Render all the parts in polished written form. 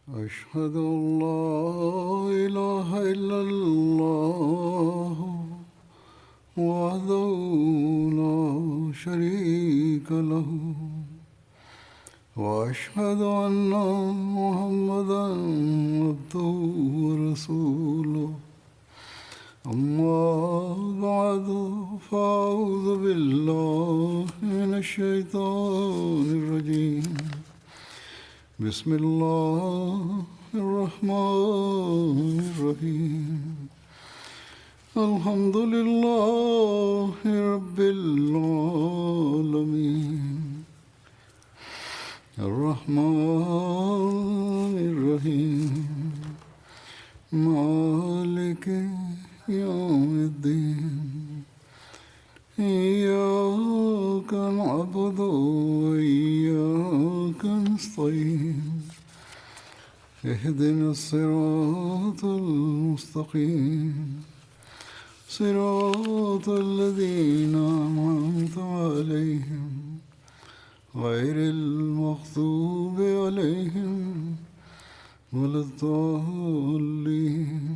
أشهد أن لا إله إلا الله وحده لا شريك له وأشهد أن محمدا عبده ورسوله أما بعد فأعوذ بالله من الشيطان الرجيم بسم الله الرحمن الرحيم الحمد لله رب العالمين الرحمن الرحيم مالك يوم الدين إياك نعبد وإياك نستعين اهدنا الصراط المستقيم صراط الذين أنعمت عليهم غير المغضوب عليهم ولا الضالين.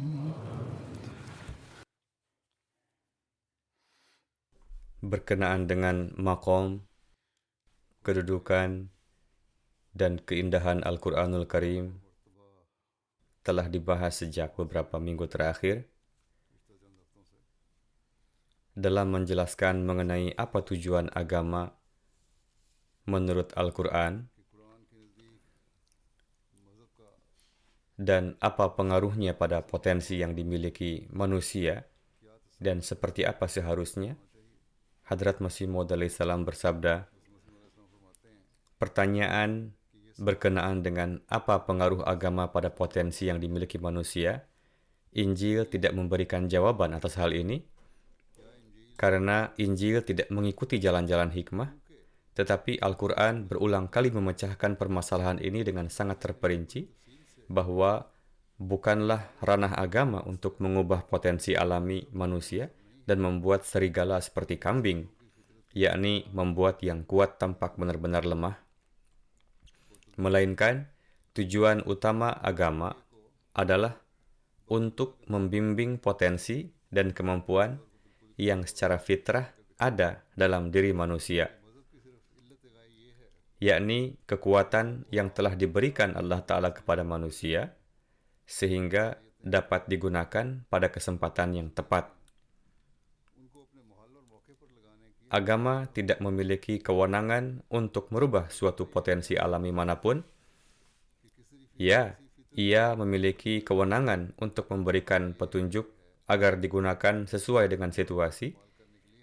Berkenaan dengan maqam, kedudukan, dan keindahan Al-Quranul Karim telah dibahas sejak beberapa minggu terakhir dalam menjelaskan mengenai apa tujuan agama menurut Al-Quran dan apa pengaruhnya pada potensi yang dimiliki manusia dan seperti apa seharusnya. Hadrat Masih Maud alaihi salam bersabda, pertanyaan berkenaan dengan apa pengaruh agama pada potensi yang dimiliki manusia, Injil tidak memberikan jawaban atas hal ini, karena Injil tidak mengikuti jalan-jalan hikmah, tetapi Al-Quran berulang kali memecahkan permasalahan ini dengan sangat terperinci, bahwa bukanlah ranah agama untuk mengubah potensi alami manusia dan membuat serigala seperti kambing, yakni membuat yang kuat tampak benar-benar lemah. Melainkan, tujuan utama agama adalah untuk membimbing potensi dan kemampuan yang secara fitrah ada dalam diri manusia, yakni kekuatan yang telah diberikan Allah Ta'ala kepada manusia, sehingga dapat digunakan pada kesempatan yang tepat. Agama tidak memiliki kewenangan untuk merubah suatu potensi alami manapun. Ya, ia memiliki kewenangan untuk memberikan petunjuk agar digunakan sesuai dengan situasi,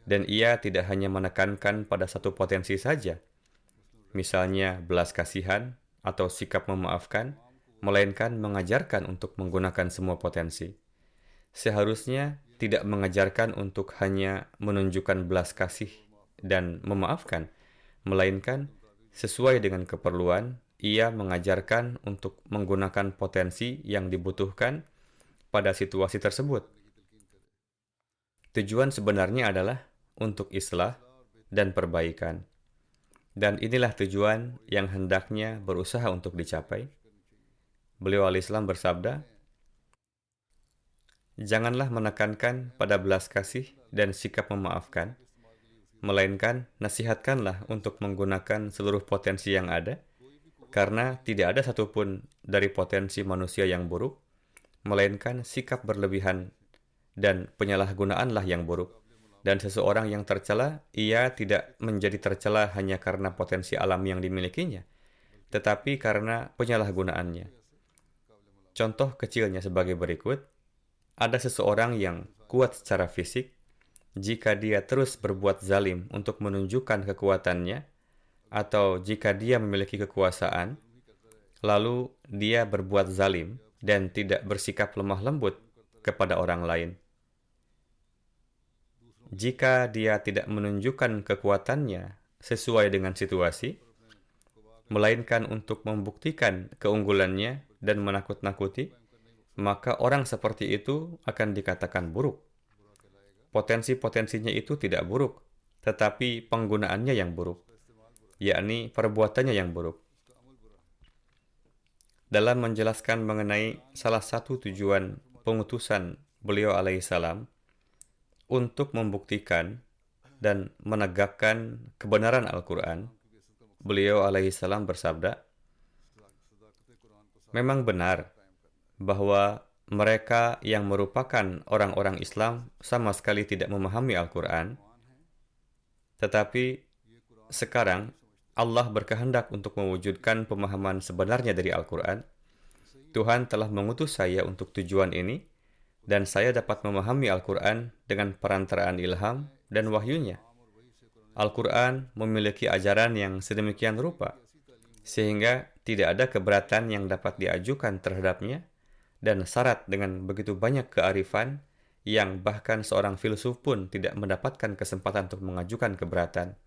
dan ia tidak hanya menekankan pada satu potensi saja, misalnya belas kasihan atau sikap memaafkan, melainkan mengajarkan untuk menggunakan semua potensi. Seharusnya tidak mengajarkan untuk hanya menunjukkan belas kasih dan memaafkan, melainkan sesuai dengan keperluan, ia mengajarkan untuk menggunakan potensi yang dibutuhkan pada situasi tersebut. Tujuan sebenarnya adalah untuk islah dan perbaikan. Dan inilah tujuan yang hendaknya berusaha untuk dicapai. Beliau alaihissalam bersabda, janganlah menekankan pada belas kasih dan sikap memaafkan, melainkan nasihatkanlah untuk menggunakan seluruh potensi yang ada, karena tidak ada satupun dari potensi manusia yang buruk, melainkan sikap berlebihan dan penyalahgunaanlah yang buruk. Dan seseorang yang tercela, ia tidak menjadi tercela hanya karena potensi alam yang dimilikinya, tetapi karena penyalahgunaannya. Contoh kecilnya sebagai berikut. Ada seseorang yang kuat secara fisik, jika dia terus berbuat zalim untuk menunjukkan kekuatannya, atau jika dia memiliki kekuasaan, lalu dia berbuat zalim dan tidak bersikap lemah lembut kepada orang lain. Jika dia tidak menunjukkan kekuatannya sesuai dengan situasi, melainkan untuk membuktikan keunggulannya dan menakut-nakuti, maka orang seperti itu akan dikatakan buruk. Potensi-potensinya itu tidak buruk, tetapi penggunaannya yang buruk, yakni perbuatannya yang buruk. dalam menjelaskan mengenai salah satu tujuan pengutusan beliau alaihissalam untuk membuktikan dan menegakkan kebenaran Al-Quran, beliau alaihissalam bersabda, memang benar bahwa mereka yang merupakan orang-orang Islam sama sekali tidak memahami Al-Quran, tetapi sekarang Allah berkehendak untuk mewujudkan pemahaman sebenarnya dari Al-Quran. Tuhan telah mengutus saya untuk tujuan ini, dan saya dapat memahami Al-Quran dengan perantaraan ilham dan wahyunya. Al-Quran memiliki ajaran yang sedemikian rupa, sehingga tidak ada keberatan yang dapat diajukan terhadapnya, dan syarat dengan begitu banyak kearifan yang bahkan seorang filsuf pun tidak mendapatkan kesempatan untuk mengajukan keberatan.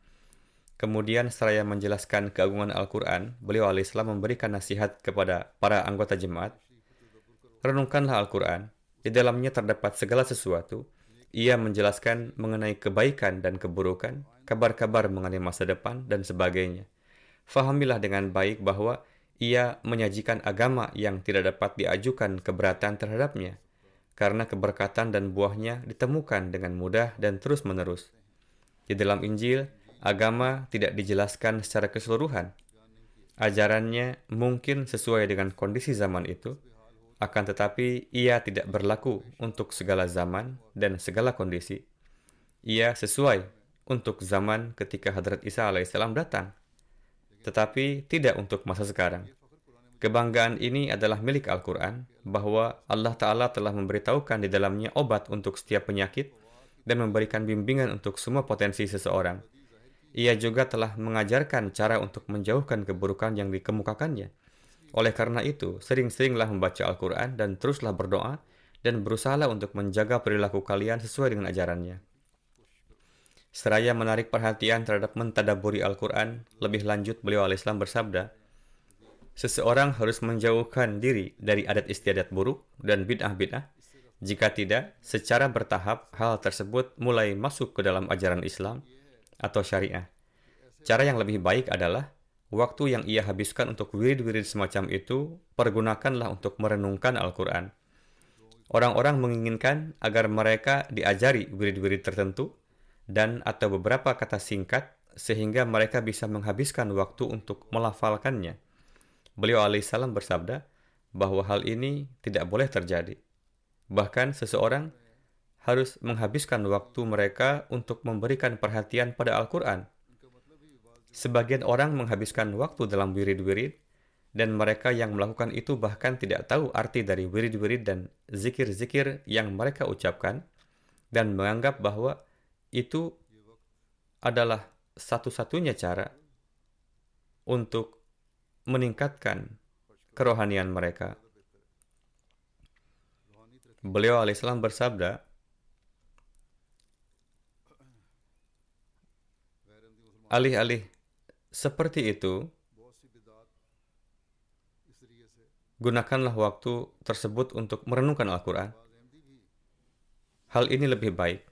Kemudian seraya menjelaskan keagungan Al-Quran, beliau alaihissalam memberikan nasihat kepada para anggota jemaat. Renungkanlah Al-Quran, di dalamnya terdapat segala sesuatu. Ia menjelaskan mengenai kebaikan dan keburukan, kabar-kabar mengenai masa depan, dan sebagainya. Fahamilah dengan baik bahwa ia menyajikan agama yang tidak dapat diajukan keberatan terhadapnya, karena keberkatan dan buahnya ditemukan dengan mudah dan terus-menerus. Di dalam Injil, agama tidak dijelaskan secara keseluruhan. Ajarannya mungkin sesuai dengan kondisi zaman itu, akan tetapi ia tidak berlaku untuk segala zaman dan segala kondisi. Ia sesuai untuk zaman ketika Hadrat Isa alaihissalam datang, tetapi tidak untuk masa sekarang. Kebanggaan ini adalah milik Al-Quran, bahwa Allah Ta'ala telah memberitahukan di dalamnya obat untuk setiap penyakit dan memberikan bimbingan untuk semua potensi seseorang. Ia juga telah mengajarkan cara untuk menjauhkan keburukan yang dikemukakannya. Oleh karena itu, sering-seringlah membaca Al-Quran dan teruslah berdoa dan berusahalah untuk menjaga perilaku kalian sesuai dengan ajarannya. Seraya menarik perhatian terhadap mentadaburi Al-Quran, lebih lanjut beliau alaihissalam bersabda, seseorang harus menjauhkan diri dari adat istiadat buruk dan bid'ah-bid'ah. Jika tidak, secara bertahap hal tersebut mulai masuk ke dalam ajaran Islam atau syariah. Cara yang lebih baik adalah waktu yang ia habiskan untuk wirid-wirid semacam itu, pergunakanlah untuk merenungkan Al-Quran. Orang-orang menginginkan agar mereka diajari wirid-wirid tertentu dan atau beberapa kata singkat sehingga mereka bisa menghabiskan waktu untuk melafalkannya. Beliau alaihissalam bersabda bahwa hal ini tidak boleh terjadi. Bahkan seseorang harus menghabiskan waktu mereka untuk memberikan perhatian pada Al-Quran. Sebagian orang menghabiskan waktu dalam wirid-wirid, dan mereka yang melakukan itu bahkan tidak tahu arti dari wirid-wirid dan zikir-zikir yang mereka ucapkan, dan menganggap bahwa itu adalah satu-satunya cara untuk meningkatkan kerohanian mereka. Beliau alaihissalam bersabda, alih-alih seperti itu, gunakanlah waktu tersebut untuk merenungkan Al-Quran. Hal ini lebih baik.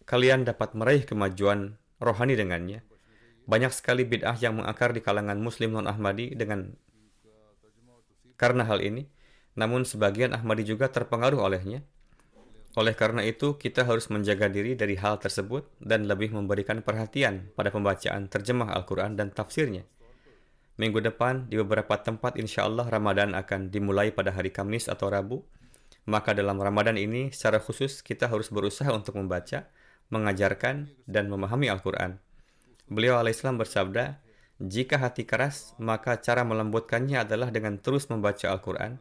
Kalian dapat meraih kemajuan rohani dengannya. Banyak sekali bid'ah yang mengakar di kalangan Muslim non-Ahmadi karena hal ini, namun sebagian Ahmadi juga terpengaruh olehnya. Oleh karena itu, kita harus menjaga diri dari hal tersebut dan lebih memberikan perhatian pada pembacaan terjemah Al-Quran dan tafsirnya. Minggu depan, di beberapa tempat insya Allah Ramadan akan dimulai pada hari Kamis atau Rabu. Maka dalam Ramadan ini, secara khusus kita harus berusaha untuk membaca, mengajarkan, dan memahami Al-Quran. Beliau alaihissalam bersabda, jika hati keras, maka cara melembutkannya adalah dengan terus membaca Al-Quran.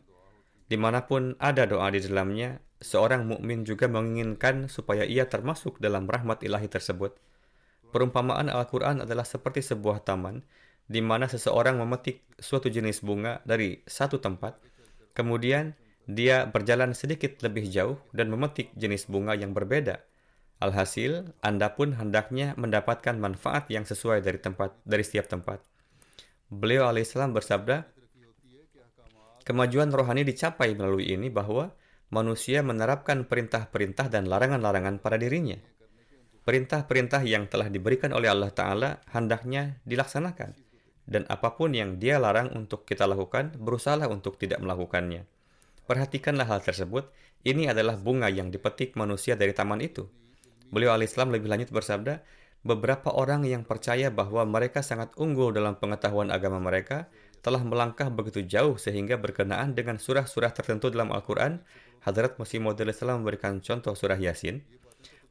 Dimanapun ada doa di dalamnya, seorang mukmin juga menginginkan supaya ia termasuk dalam rahmat ilahi tersebut. Perumpamaan Al-Quran adalah seperti sebuah taman, di mana seseorang memetik suatu jenis bunga dari satu tempat, kemudian dia berjalan sedikit lebih jauh dan memetik jenis bunga yang berbeda. Alhasil, Anda pun hendaknya mendapatkan manfaat yang sesuai dari setiap tempat. Beliau alaihissalam bersabda, kemajuan rohani dicapai melalui ini bahwa manusia menerapkan perintah-perintah dan larangan-larangan pada dirinya. Perintah-perintah yang telah diberikan oleh Allah Ta'ala hendaknya dilaksanakan. dan apapun yang dia larang untuk kita lakukan, berusahalah untuk tidak melakukannya. Perhatikanlah hal tersebut, ini adalah bunga yang dipetik manusia dari taman itu. Beliau alaihissalam lebih lanjut bersabda, beberapa orang yang percaya bahwa mereka sangat unggul dalam pengetahuan agama mereka, telah melangkah begitu jauh sehingga berkenaan dengan surah-surah tertentu dalam Al-Quran, Hadrat Masih Maud alaihissalam memberikan contoh surah Yasin.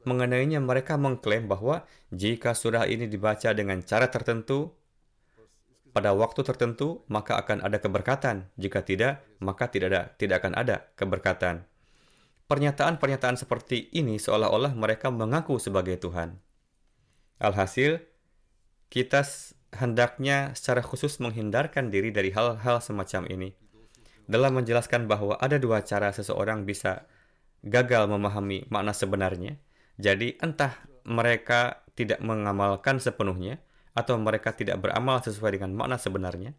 Mengenainya mereka mengklaim bahwa jika surah ini dibaca dengan cara tertentu, pada waktu tertentu, maka akan ada keberkatan. Jika tidak, maka tidak akan ada keberkatan. Pernyataan-pernyataan seperti ini seolah-olah mereka mengaku sebagai Tuhan. Alhasil, kita hendaknya secara khusus menghindarkan diri dari hal-hal semacam ini. Dalam menjelaskan bahwa ada dua cara seseorang bisa gagal memahami makna sebenarnya, jadi entah mereka tidak mengamalkan sepenuhnya, atau mereka tidak beramal sesuai dengan makna sebenarnya.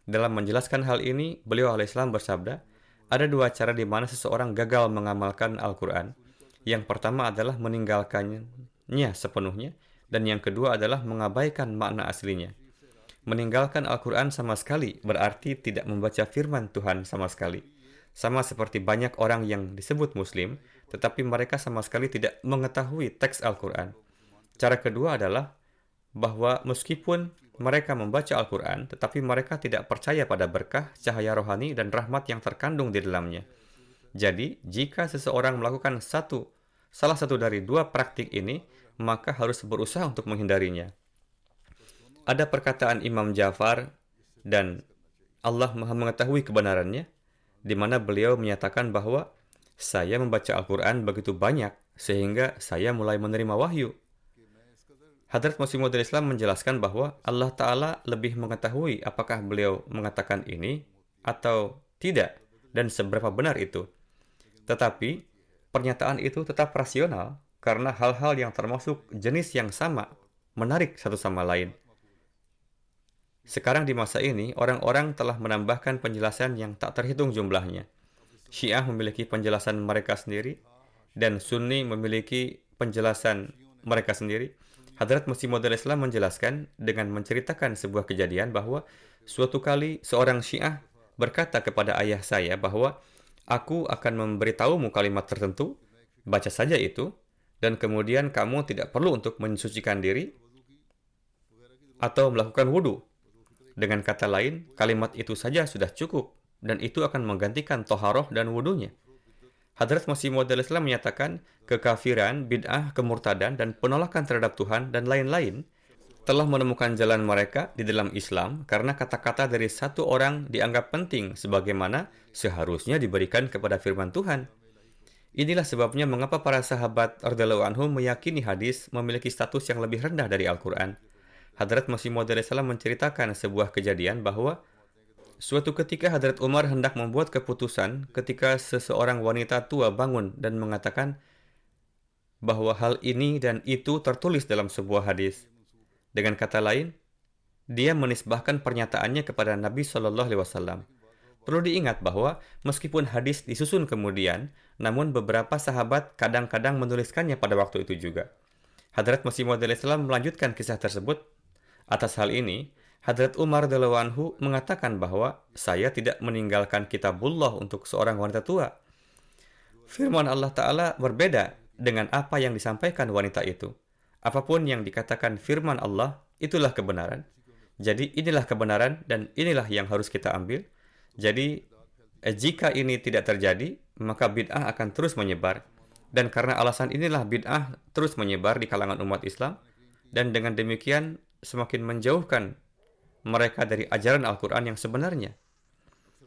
Dalam menjelaskan hal ini, beliau alaihissalam bersabda, ada dua cara di mana seseorang gagal mengamalkan Al-Quran. Yang pertama adalah meninggalkannya sepenuhnya, dan yang kedua adalah mengabaikan makna aslinya. Meninggalkan Al-Quran sama sekali berarti tidak membaca firman Tuhan sama sekali. Sama seperti banyak orang yang disebut Muslim, tetapi mereka sama sekali tidak mengetahui teks Al-Quran. Cara kedua adalah bahwa meskipun mereka membaca Al-Quran, tetapi mereka tidak percaya pada berkah, cahaya rohani, dan rahmat yang terkandung di dalamnya. Jadi, jika seseorang melakukan salah satu dari dua praktik ini, maka harus berusaha untuk menghindarinya. Ada perkataan Imam Ja'far, dan Allah Maha mengetahui kebenarannya, di mana beliau menyatakan bahwa saya membaca Al-Quran begitu banyak, sehingga saya mulai menerima wahyu. Hadrat Masih Maud alaihissalam menjelaskan bahwa Allah Ta'ala lebih mengetahui apakah beliau mengatakan ini atau tidak dan seberapa benar itu. Tetapi, pernyataan itu tetap rasional karena hal-hal yang termasuk jenis yang sama menarik satu sama lain. Sekarang di masa ini, orang-orang telah menambahkan penjelasan yang tak terhitung jumlahnya. Syiah memiliki penjelasan mereka sendiri dan Sunni memiliki penjelasan mereka sendiri. Hadrat Masih Maud alaihissalam menjelaskan dengan menceritakan sebuah kejadian bahwa suatu kali seorang Syiah berkata kepada ayah saya bahwa aku akan memberitahumu kalimat tertentu, baca saja itu, dan kemudian kamu tidak perlu untuk mensucikan diri atau melakukan wudhu. Dengan kata lain, kalimat itu saja sudah cukup, dan itu akan menggantikan toharoh dan wudhunya. Hadrat Masih Maud alaihissalam menyatakan kekafiran, bid'ah, kemurtadan, dan penolakan terhadap Tuhan dan lain-lain telah menemukan jalan mereka di dalam Islam karena kata-kata dari satu orang dianggap penting sebagaimana seharusnya diberikan kepada firman Tuhan. Inilah sebabnya mengapa para sahabat radhiyallahu anhum meyakini hadis memiliki status yang lebih rendah dari Al-Quran. Hadrat Masih Maud alaihissalam menceritakan sebuah kejadian bahwa suatu ketika Hadrat Umar hendak membuat keputusan ketika seseorang wanita tua bangun dan mengatakan bahwa hal ini dan itu tertulis dalam sebuah hadis. Dengan kata lain, dia menisbahkan pernyataannya kepada Nabi Shallallahu Alaihi Wasallam. Perlu diingat bahwa meskipun hadis disusun kemudian, namun beberapa sahabat kadang-kadang menuliskannya pada waktu itu juga. Hadrat Masih Maud alaihissalam melanjutkan kisah tersebut. Atas hal ini, Hadrat Umar radhiyallahu anhu mengatakan bahwa saya tidak meninggalkan kitabullah untuk seorang wanita tua. Firman Allah Ta'ala berbeda dengan apa yang disampaikan wanita itu. Apapun yang dikatakan firman Allah, itulah kebenaran. Jadi inilah kebenaran dan inilah yang harus kita ambil. Jadi jika ini tidak terjadi, maka bid'ah akan terus menyebar. Dan karena alasan inilah bid'ah terus menyebar di kalangan umat Islam. Dan dengan demikian semakin menjauhkan mereka dari ajaran Al-Quran yang sebenarnya.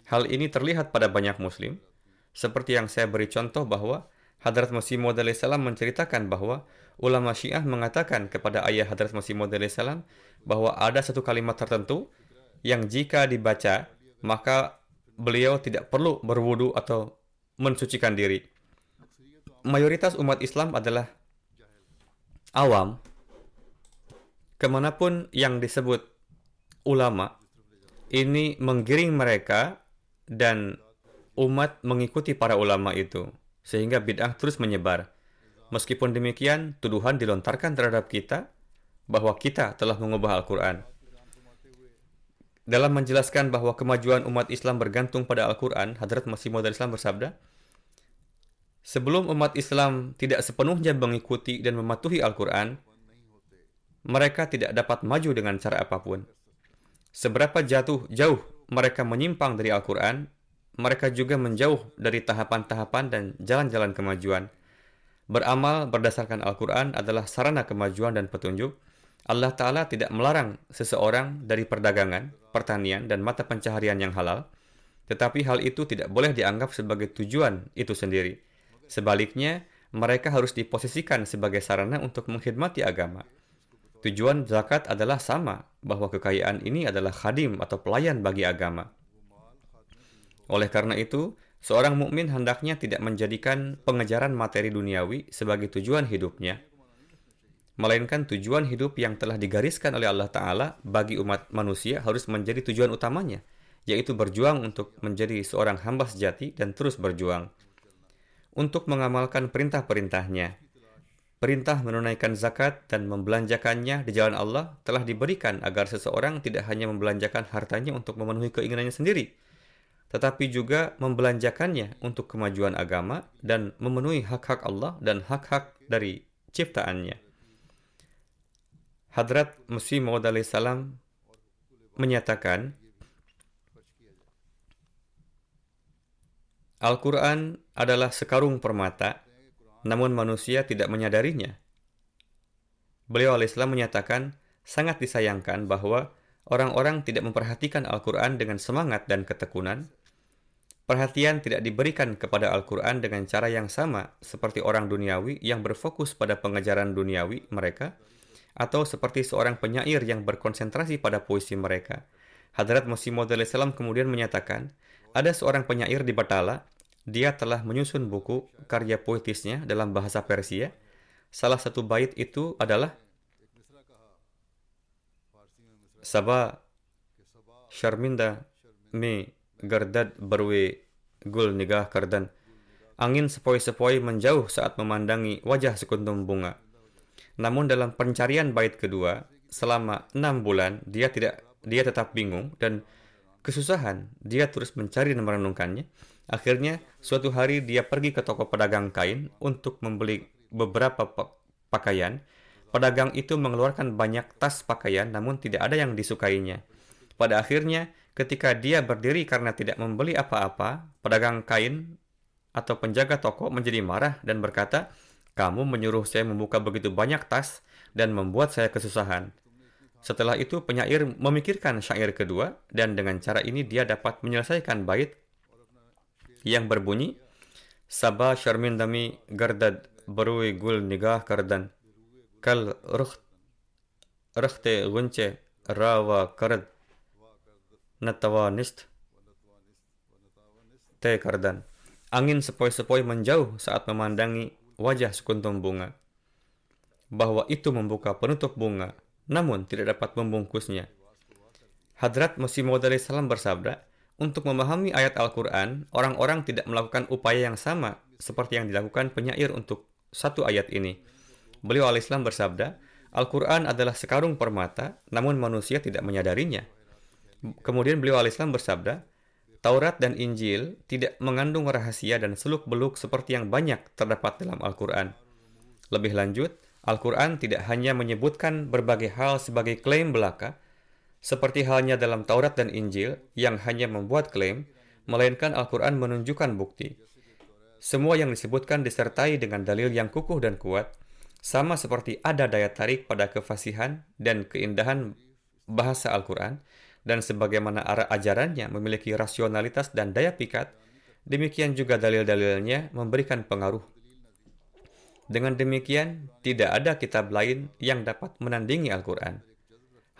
Hal ini terlihat pada banyak Muslim. Seperti yang saya beri contoh bahwa Hadrat Masih Maud alaihissalam menceritakan bahwa ulama Syiah mengatakan kepada ayah Hadrat Masih Maud alaihissalam bahwa ada satu kalimat tertentu yang jika dibaca, maka beliau tidak perlu berwudu atau mensucikan diri. Mayoritas umat Islam adalah awam. Kemanapun yang disebut ulama, ini menggiring mereka dan umat mengikuti para ulama itu, sehingga bid'ah terus menyebar. Meskipun demikian, tuduhan dilontarkan terhadap kita bahwa kita telah mengubah Al-Quran. Dalam menjelaskan bahwa kemajuan umat Islam bergantung pada Al-Quran, Hadrat Masih Maud Islam bersabda, sebelum umat Islam tidak sepenuhnya mengikuti dan mematuhi Al-Quran, mereka tidak dapat maju dengan cara apapun. Seberapa jauh mereka menyimpang dari Al-Quran, mereka juga menjauh dari tahapan-tahapan dan jalan-jalan kemajuan. Beramal berdasarkan Al-Quran adalah sarana kemajuan dan petunjuk. Allah Ta'ala tidak melarang seseorang dari perdagangan, pertanian, dan mata pencaharian yang halal, tetapi hal itu tidak boleh dianggap sebagai tujuan itu sendiri. Sebaliknya, mereka harus diposisikan sebagai sarana untuk mengkhidmati agama. Tujuan zakat adalah sama, bahwa kekayaan ini adalah khadim atau pelayan bagi agama. Oleh karena itu, seorang mukmin hendaknya tidak menjadikan pengejaran materi duniawi sebagai tujuan hidupnya, melainkan tujuan hidup yang telah digariskan oleh Allah Ta'ala bagi umat manusia harus menjadi tujuan utamanya, yaitu berjuang untuk menjadi seorang hamba sejati dan terus berjuang untuk mengamalkan perintah-perintahnya. Perintah menunaikan zakat dan membelanjakannya di jalan Allah telah diberikan agar seseorang tidak hanya membelanjakan hartanya untuk memenuhi keinginannya sendiri, tetapi juga membelanjakannya untuk kemajuan agama dan memenuhi hak-hak Allah dan hak-hak dari ciptaannya. Hadrat Masih Maud salam menyatakan, Al-Quran adalah sekarung permata, namun manusia tidak menyadarinya. Beliau alaihissalam menyatakan, sangat disayangkan bahwa orang-orang tidak memperhatikan Al-Quran dengan semangat dan ketekunan. Perhatian tidak diberikan kepada Al-Quran dengan cara yang sama seperti orang duniawi yang berfokus pada pengejaran duniawi mereka, atau seperti seorang penyair yang berkonsentrasi pada puisi mereka. Hadrat Masih Maud salam kemudian menyatakan, ada seorang penyair di Batala, dia telah menyusun buku karya puitisnya dalam bahasa Persia. Salah satu bait itu adalah Sabah Sharminda me gardad barwe gul nigah kardan. Angin sepoi-sepoi menjauh saat memandangi wajah sekuntum bunga. Namun dalam pencarian bait kedua, selama 6 bulan dia tetap bingung dan kesusahan. Dia terus mencari dan merenungkannya. Akhirnya suatu hari dia pergi ke toko pedagang kain untuk membeli beberapa pakaian. Pedagang itu mengeluarkan banyak tas pakaian namun tidak ada yang disukainya. Pada akhirnya ketika dia berdiri karena tidak membeli apa-apa, pedagang kain atau penjaga toko menjadi marah dan berkata, kamu menyuruh saya membuka begitu banyak tas dan membuat saya kesusahan. Setelah itu penyair memikirkan syair kedua dan dengan cara ini dia dapat menyelesaikan bait yang berbunyi Sabah Sharmindami Gardad Barui Gul Nigah Kardan Kal Rukhte Gunce Rawa Karad Natawa Nist Te Kardan. Angin sepoi-sepoi menjauh saat memandangi wajah sekuntum bunga. Bahwa itu membuka penutup bunga, namun tidak dapat membungkusnya. Hadrat Masih Maud salam bersabda, untuk memahami ayat Al-Quran, orang-orang tidak melakukan upaya yang sama seperti yang dilakukan penyair untuk satu ayat ini. Beliau alaihissalam bersabda, Al-Quran adalah sekarung permata, namun manusia tidak menyadarinya. Kemudian beliau alaihissalam bersabda, Taurat dan Injil tidak mengandung rahasia dan seluk-beluk seperti yang banyak terdapat dalam Al-Quran. Lebih lanjut, Al-Quran tidak hanya menyebutkan berbagai hal sebagai klaim belaka, seperti halnya dalam Taurat dan Injil yang hanya membuat klaim, melainkan Al-Quran menunjukkan bukti. Semua yang disebutkan disertai dengan dalil yang kukuh dan kuat, sama seperti ada daya tarik pada kefasihan dan keindahan bahasa Al-Quran, dan sebagaimana arah ajarannya memiliki rasionalitas dan daya pikat, demikian juga dalil-dalilnya memberikan pengaruh. Dengan demikian, tidak ada kitab lain yang dapat menandingi Al-Quran.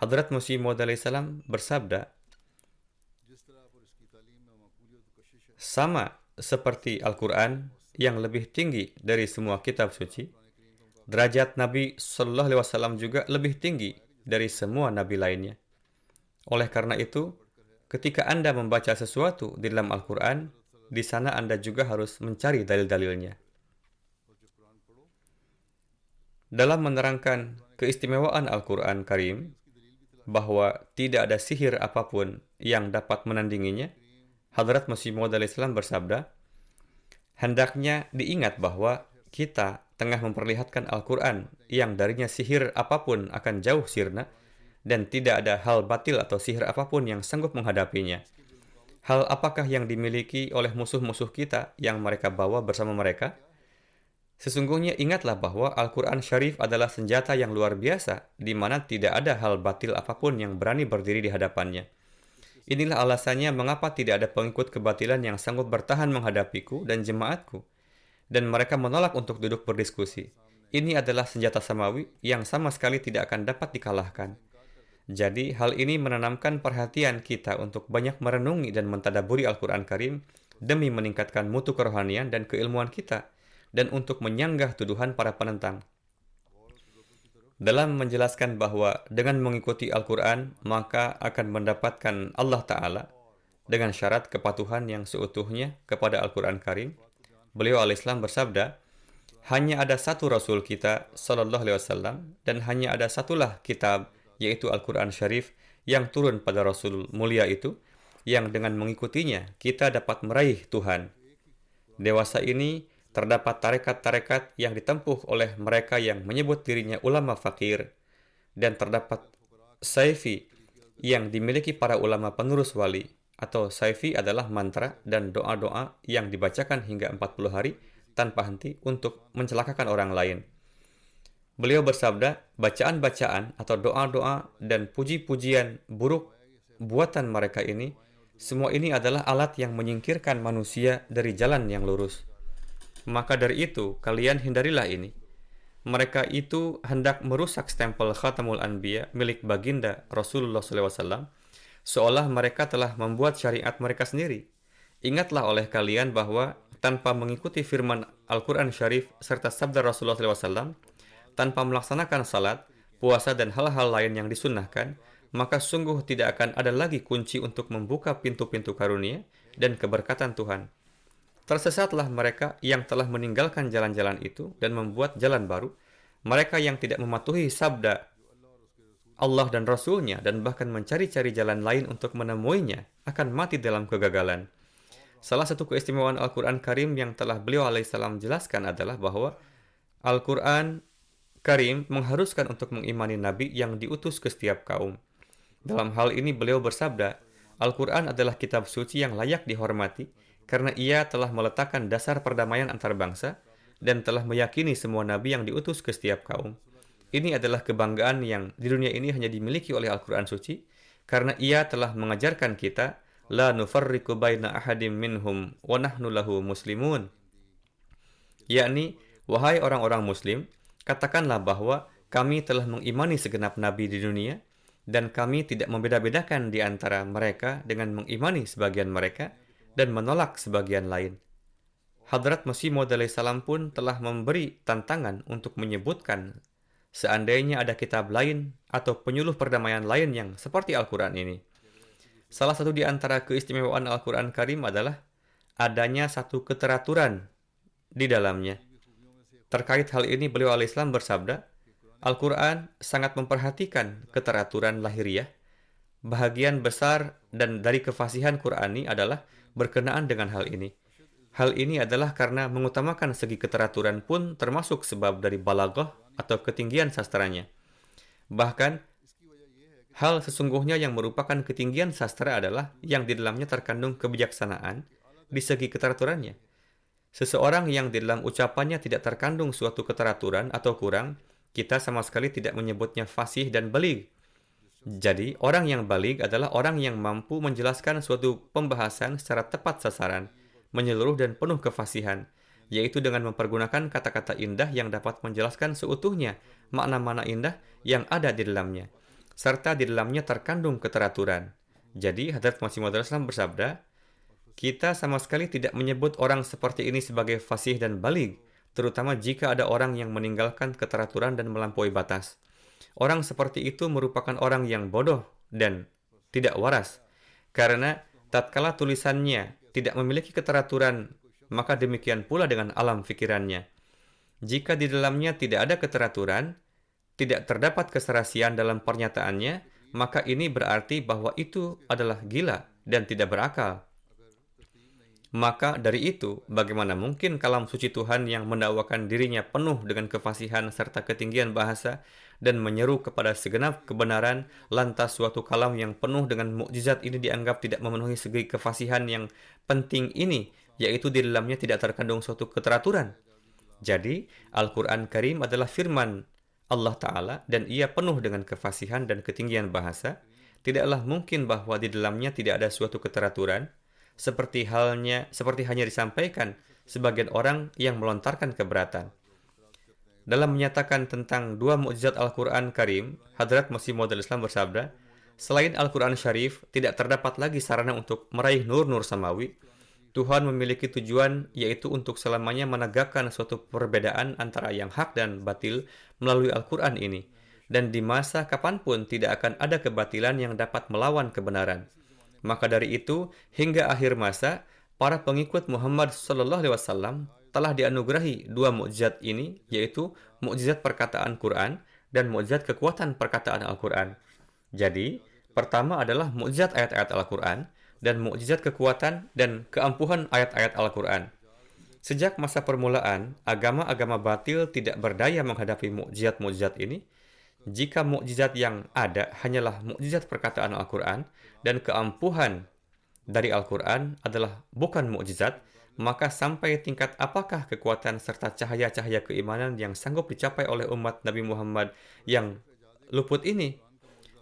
Hadrat Masih Maud salam bersabda, sama seperti Al-Quran yang lebih tinggi dari semua kitab suci, derajat Nabi Sallallahu Alaihi Wasallam juga lebih tinggi dari semua nabi lainnya. Oleh karena itu, ketika Anda membaca sesuatu di dalam Al-Quran, di sana Anda juga harus mencari dalil-dalilnya. Dalam menerangkan keistimewaan Al-Quran Karim, bahwa tidak ada sihir apapun yang dapat menandinginya, Hadrat Masih Maud alaihissalam bersabda, hendaknya diingat bahwa kita tengah memperlihatkan Al-Quran yang darinya sihir apapun akan jauh sirna, dan tidak ada hal batil atau sihir apapun yang sanggup menghadapinya. Hal apakah yang dimiliki oleh musuh-musuh kita yang mereka bawa bersama mereka? Sesungguhnya ingatlah bahwa Al-Quran Syarif adalah senjata yang luar biasa, di mana tidak ada hal batil apapun yang berani berdiri di hadapannya. Inilah alasannya mengapa tidak ada pengikut kebatilan yang sanggup bertahan menghadapiku dan jemaatku, dan mereka menolak untuk duduk berdiskusi. Ini adalah senjata samawi yang sama sekali tidak akan dapat dikalahkan. Jadi, hal ini menanamkan perhatian kita untuk banyak merenungi dan mentadaburi Al-Quran Karim demi meningkatkan mutu kerohanian dan keilmuan kita, dan untuk menyanggah tuduhan para penentang. Dalam menjelaskan bahwa dengan mengikuti Al-Quran, maka akan mendapatkan Allah Ta'ala dengan syarat kepatuhan yang seutuhnya kepada Al-Quran Karim, beliau alaihissalam bersabda, hanya ada satu Rasul kita, Sallallahu Alaihi Wasallam, dan hanya ada satulah kitab, yaitu Al-Quran Syarif, yang turun pada Rasul mulia itu, yang dengan mengikutinya kita dapat meraih Tuhan. Dewasa ini terdapat tarekat-tarekat yang ditempuh oleh mereka yang menyebut dirinya ulama fakir, dan terdapat saifi yang dimiliki para ulama penerus wali, atau saifi adalah mantra dan doa-doa yang dibacakan hingga 40 hari tanpa henti untuk mencelakakan orang lain. Beliau bersabda, bacaan-bacaan atau doa-doa dan puji-pujian buruk buatan mereka ini, semua ini adalah alat yang menyingkirkan manusia dari jalan yang lurus. Maka dari itu, kalian hindarilah ini. Mereka itu hendak merusak stempel Khatamul Anbiya milik baginda Rasulullah SAW, seolah mereka telah membuat syariat mereka sendiri. Ingatlah oleh kalian bahwa tanpa mengikuti firman Al-Quran Syarif serta sabda Rasulullah SAW, tanpa melaksanakan salat, puasa, dan hal-hal lain yang disunnahkan, maka sungguh tidak akan ada lagi kunci untuk membuka pintu-pintu karunia dan keberkatan Tuhan. Tersesatlah mereka yang telah meninggalkan jalan-jalan itu dan membuat jalan baru, mereka yang tidak mematuhi sabda Allah dan Rasul-Nya dan bahkan mencari-cari jalan lain untuk menemuinya akan mati dalam kegagalan. Salah satu keistimewaan Al-Quran Karim yang telah beliau alaihissalam jelaskan adalah bahwa Al-Quran Karim mengharuskan untuk mengimani Nabi yang diutus ke setiap kaum. Dalam hal ini beliau bersabda, Al-Quran adalah kitab suci yang layak dihormati karena ia telah meletakkan dasar perdamaian antar bangsa dan telah meyakini semua nabi yang diutus ke setiap kaum. Ini adalah kebanggaan yang di dunia ini hanya dimiliki oleh Al-Quran suci karena ia telah mengajarkan kita la nufarriqu baina ahadim minhum wa nahnu lahu muslimun. Yakni, wahai orang-orang muslim, katakanlah bahwa kami telah mengimani segenap nabi di dunia dan kami tidak membeda-bedakan di antara mereka dengan mengimani sebagian mereka dan menolak sebagian lain. Hadrat Masih Maud alaihissalam pun telah memberi tantangan untuk menyebutkan seandainya ada kitab lain atau penyuluh perdamaian lain yang seperti Al-Quran ini. Salah satu di antara keistimewaan Al-Quran Karim adalah adanya satu keteraturan di dalamnya. Terkait hal ini beliau alaihissalam bersabda, Al-Quran sangat memperhatikan keteraturan lahiriah. Bahagian besar dan dari kefasihan Qurani adalah berkenaan dengan hal ini. Hal ini adalah karena mengutamakan segi keteraturan pun termasuk sebab dari balaghah atau ketinggian sastranya. Bahkan, hal sesungguhnya yang merupakan ketinggian sastra adalah yang di dalamnya terkandung kebijaksanaan di segi keteraturannya. Seseorang yang di dalam ucapannya tidak terkandung suatu keteraturan atau kurang, kita sama sekali tidak menyebutnya fasih dan baligh. Jadi, orang yang baligh adalah orang yang mampu menjelaskan suatu pembahasan secara tepat sasaran, menyeluruh dan penuh kefasihan, yaitu dengan mempergunakan kata-kata indah yang dapat menjelaskan seutuhnya makna-makna indah yang ada di dalamnya, serta di dalamnya terkandung keteraturan. Jadi, Hadrat Masih Maud alaihissalam bersabda, kita sama sekali tidak menyebut orang seperti ini sebagai fasih dan baligh, terutama jika ada orang yang meninggalkan keteraturan dan melampaui batas. Orang seperti itu merupakan orang yang bodoh dan tidak waras, karena tatkala tulisannya tidak memiliki keteraturan, maka demikian pula dengan alam fikirannya. Jika di dalamnya tidak ada keteraturan, tidak terdapat keserasian dalam pernyataannya, maka ini berarti bahwa itu adalah gila dan tidak berakal. Maka dari itu, bagaimana mungkin kalam suci Tuhan yang mendakwakan dirinya penuh dengan kefasihan serta ketinggian bahasa dan menyeru kepada segenap kebenaran, lantas suatu kalam yang penuh dengan mukjizat ini dianggap tidak memenuhi segi kefasihan yang penting ini, yaitu di dalamnya tidak terkandung suatu keteraturan. Jadi, Al-Quran Karim adalah firman Allah Ta'ala dan ia penuh dengan kefasihan dan ketinggian bahasa. Tidaklah mungkin bahwa di dalamnya tidak ada suatu keteraturan, seperti hanya disampaikan sebagian orang yang melontarkan keberatan. Dalam menyatakan tentang dua mukjizat Al-Quran Karim, Hadrat Masih Maud Islam bersabda, selain Al-Quran Syarif, tidak terdapat lagi sarana untuk meraih nur-nur samawi. Tuhan memiliki tujuan, yaitu untuk selamanya menegakkan suatu perbedaan antara yang hak dan batil melalui Al-Quran ini. Dan di masa kapanpun tidak akan ada kebatilan yang dapat melawan kebenaran. Maka dari itu, hingga akhir masa, para pengikut Muhammad SAW telah dianugerahi dua mukjizat ini, yaitu mukjizat perkataan Quran dan mukjizat kekuatan perkataan Al-Quran. Jadi, pertama adalah mukjizat ayat-ayat Al-Quran dan mukjizat kekuatan dan keampuhan ayat-ayat Al-Quran. Sejak masa permulaan, agama-agama batil tidak berdaya menghadapi mukjizat-mukjizat ini. Jika mukjizat yang ada hanyalah mukjizat perkataan Al-Quran dan keampuhan dari Al-Quran adalah bukan mukjizat, maka sampai tingkat apakah kekuatan serta cahaya-cahaya keimanan yang sanggup dicapai oleh umat Nabi Muhammad yang luput ini?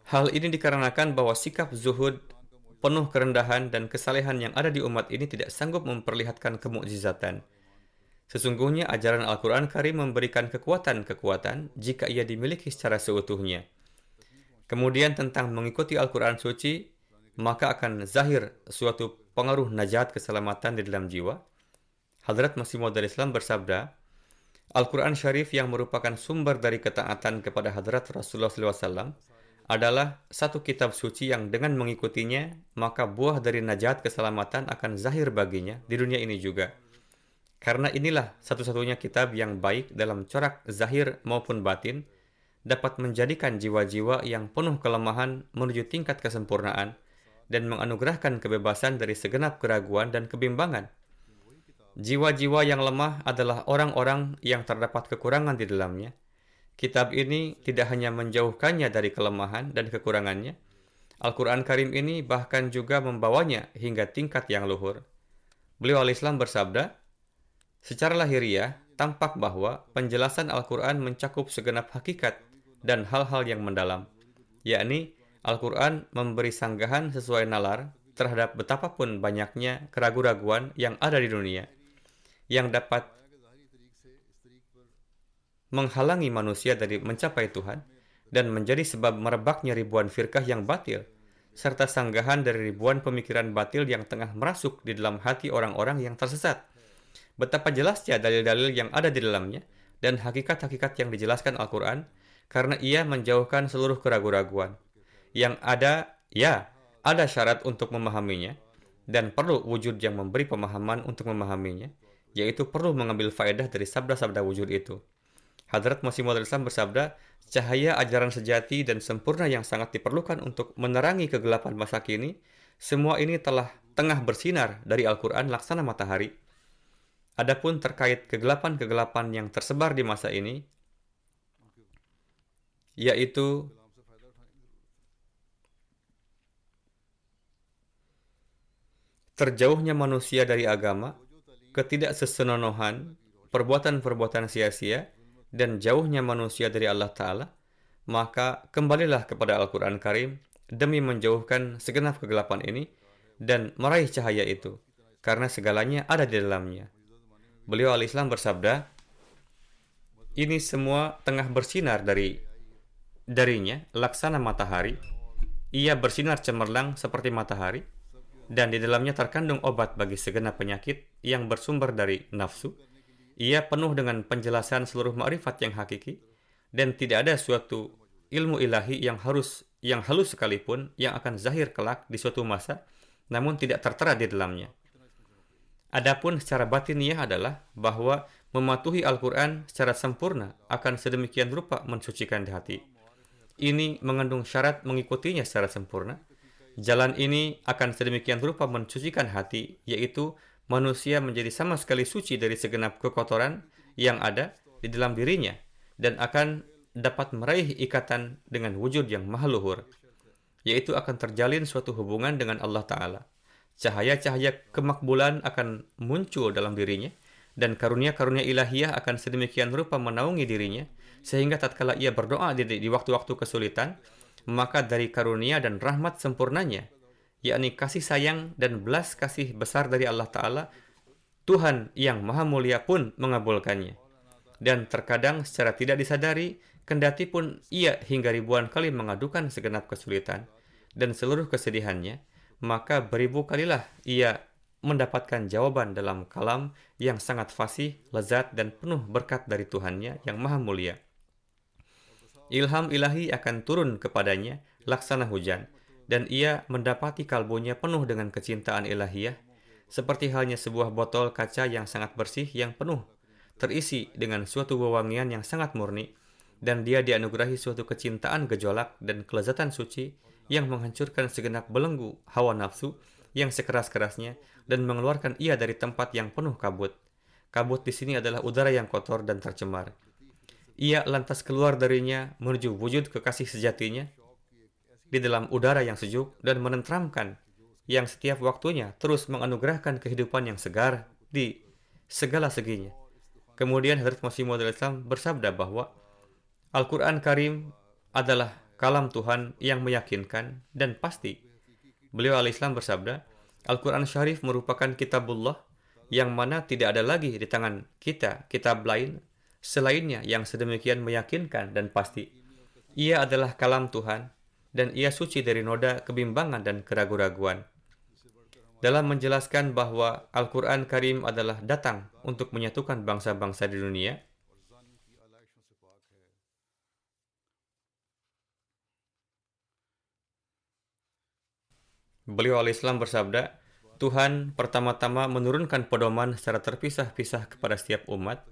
Hal ini dikarenakan bahwa sikap zuhud, penuh kerendahan dan kesalehan yang ada di umat ini tidak sanggup memperlihatkan kemukjizatan. Sesungguhnya ajaran Al-Quran Karim memberikan kekuatan-kekuatan jika ia dimiliki secara seutuhnya. Kemudian tentang mengikuti Al-Quran suci, maka akan zahir suatu pengaruh najat keselamatan di dalam jiwa. Hadrat Masih Maud Islam bersabda, Al-Quran Syarif yang merupakan sumber dari ketaatan kepada Hadrat Rasulullah SAW adalah satu kitab suci yang dengan mengikutinya, maka buah dari najat keselamatan akan zahir baginya di dunia ini juga. Karena inilah satu-satunya kitab yang baik dalam corak zahir maupun batin, dapat menjadikan jiwa-jiwa yang penuh kelemahan menuju tingkat kesempurnaan dan menganugerahkan kebebasan dari segenap keraguan dan kebimbangan. Jiwa-jiwa yang lemah adalah orang-orang yang terdapat kekurangan di dalamnya. Kitab ini tidak hanya menjauhkannya dari kelemahan dan kekurangannya, Al-Quran Karim ini bahkan juga membawanya hingga tingkat yang luhur. Beliau al-Islam bersabda, secara lahiriah, tampak bahwa penjelasan Al-Quran mencakup segenap hakikat dan hal-hal yang mendalam, yakni Al-Quran memberi sanggahan sesuai nalar terhadap betapapun banyaknya keraguan-raguan yang ada di dunia, yang dapat menghalangi manusia dari mencapai Tuhan dan menjadi sebab merebaknya ribuan firqah yang batil, serta sanggahan dari ribuan pemikiran batil yang tengah merasuk di dalam hati orang-orang yang tersesat. Betapa jelasnya dalil-dalil yang ada di dalamnya dan hakikat-hakikat yang dijelaskan Al-Quran, karena ia menjauhkan seluruh keraguan-raguan. Yang ada, ada syarat untuk memahaminya, dan perlu wujud yang memberi pemahaman untuk memahaminya, yaitu perlu mengambil faedah dari sabda-sabda wujud itu. Hadrat Masih Maud Islam bersabda, cahaya ajaran sejati dan sempurna yang sangat diperlukan untuk menerangi kegelapan masa kini, semua ini tengah bersinar dari Al-Quran laksana matahari. Adapun terkait kegelapan-kegelapan yang tersebar di masa ini, yaitu terjauhnya manusia dari agama, ketidaksesenonohan, perbuatan-perbuatan sia-sia, dan jauhnya manusia dari Allah Ta'ala, maka kembalilah kepada Al-Quran Karim demi menjauhkan segenap kegelapan ini dan meraih cahaya itu, karena segalanya ada di dalamnya. Beliau al-Islam bersabda, ini semua tengah bersinar darinya laksana matahari. Ia bersinar cemerlang seperti matahari, dan di dalamnya terkandung obat bagi segenap penyakit yang bersumber dari nafsu. Ia penuh dengan penjelasan seluruh ma'rifat yang hakiki, dan tidak ada suatu ilmu ilahi yang halus sekalipun yang akan zahir kelak di suatu masa, namun tidak tertera di dalamnya. Adapun secara batiniah adalah bahwa mematuhi Al-Quran secara sempurna akan sedemikian rupa mensucikan di hati. ini mengandung syarat mengikutinya secara sempurna. Jalan ini akan sedemikian rupa mensucikan hati, yaitu manusia menjadi sama sekali suci dari segenap kekotoran yang ada di dalam dirinya dan akan dapat meraih ikatan dengan wujud yang maha luhur, yaitu akan terjalin suatu hubungan dengan Allah Ta'ala. Cahaya-cahaya kemakbulan akan muncul dalam dirinya, dan karunia-karunia ilahiyah akan sedemikian rupa menaungi dirinya, sehingga tatkala ia berdoa di waktu-waktu kesulitan, maka dari karunia dan rahmat sempurnanya, yakni kasih sayang dan belas kasih besar dari Allah Ta'ala, Tuhan yang maha mulia pun mengabulkannya. Dan terkadang secara tidak disadari, kendati pun ia hingga ribuan kali mengadukan segenap kesulitan dan seluruh kesedihannya, maka beribu kalilah ia mendapatkan jawaban dalam kalam yang sangat fasih, lezat, dan penuh berkat dari Tuhannya yang maha mulia. Ilham ilahi akan turun kepadanya laksana hujan, dan ia mendapati kalbunya penuh dengan kecintaan ilahiyah, seperti halnya sebuah botol kaca yang sangat bersih yang penuh, terisi dengan suatu wewangian yang sangat murni, dan dia dianugerahi suatu kecintaan gejolak dan kelezatan suci yang menghancurkan segenap belenggu hawa nafsu yang sekeras-kerasnya dan mengeluarkan ia dari tempat yang penuh kabut. Kabut di sini adalah udara yang kotor dan tercemar. Ia lantas keluar darinya menuju wujud kekasih sejatinya di dalam udara yang sejuk dan menenteramkan, yang setiap waktunya terus menganugerahkan kehidupan yang segar di segala seginya. Kemudian Hadrat Masih Maud Islam bersabda bahwa Al-Quran Karim adalah kalam Tuhan yang meyakinkan dan pasti. Beliau al-Islam bersabda, Al-Quran Syarif merupakan kitabullah yang mana tidak ada lagi di tangan kita kitab lain selainnya yang sedemikian meyakinkan dan pasti. Ia adalah kalam Tuhan dan ia suci dari noda kebimbangan dan keraguan-raguan. Dalam menjelaskan bahwa Al-Quran Karim adalah datang untuk menyatukan bangsa-bangsa di dunia, beliau al-Islam bersabda, Tuhan pertama-tama menurunkan pedoman secara terpisah-pisah kepada setiap umat.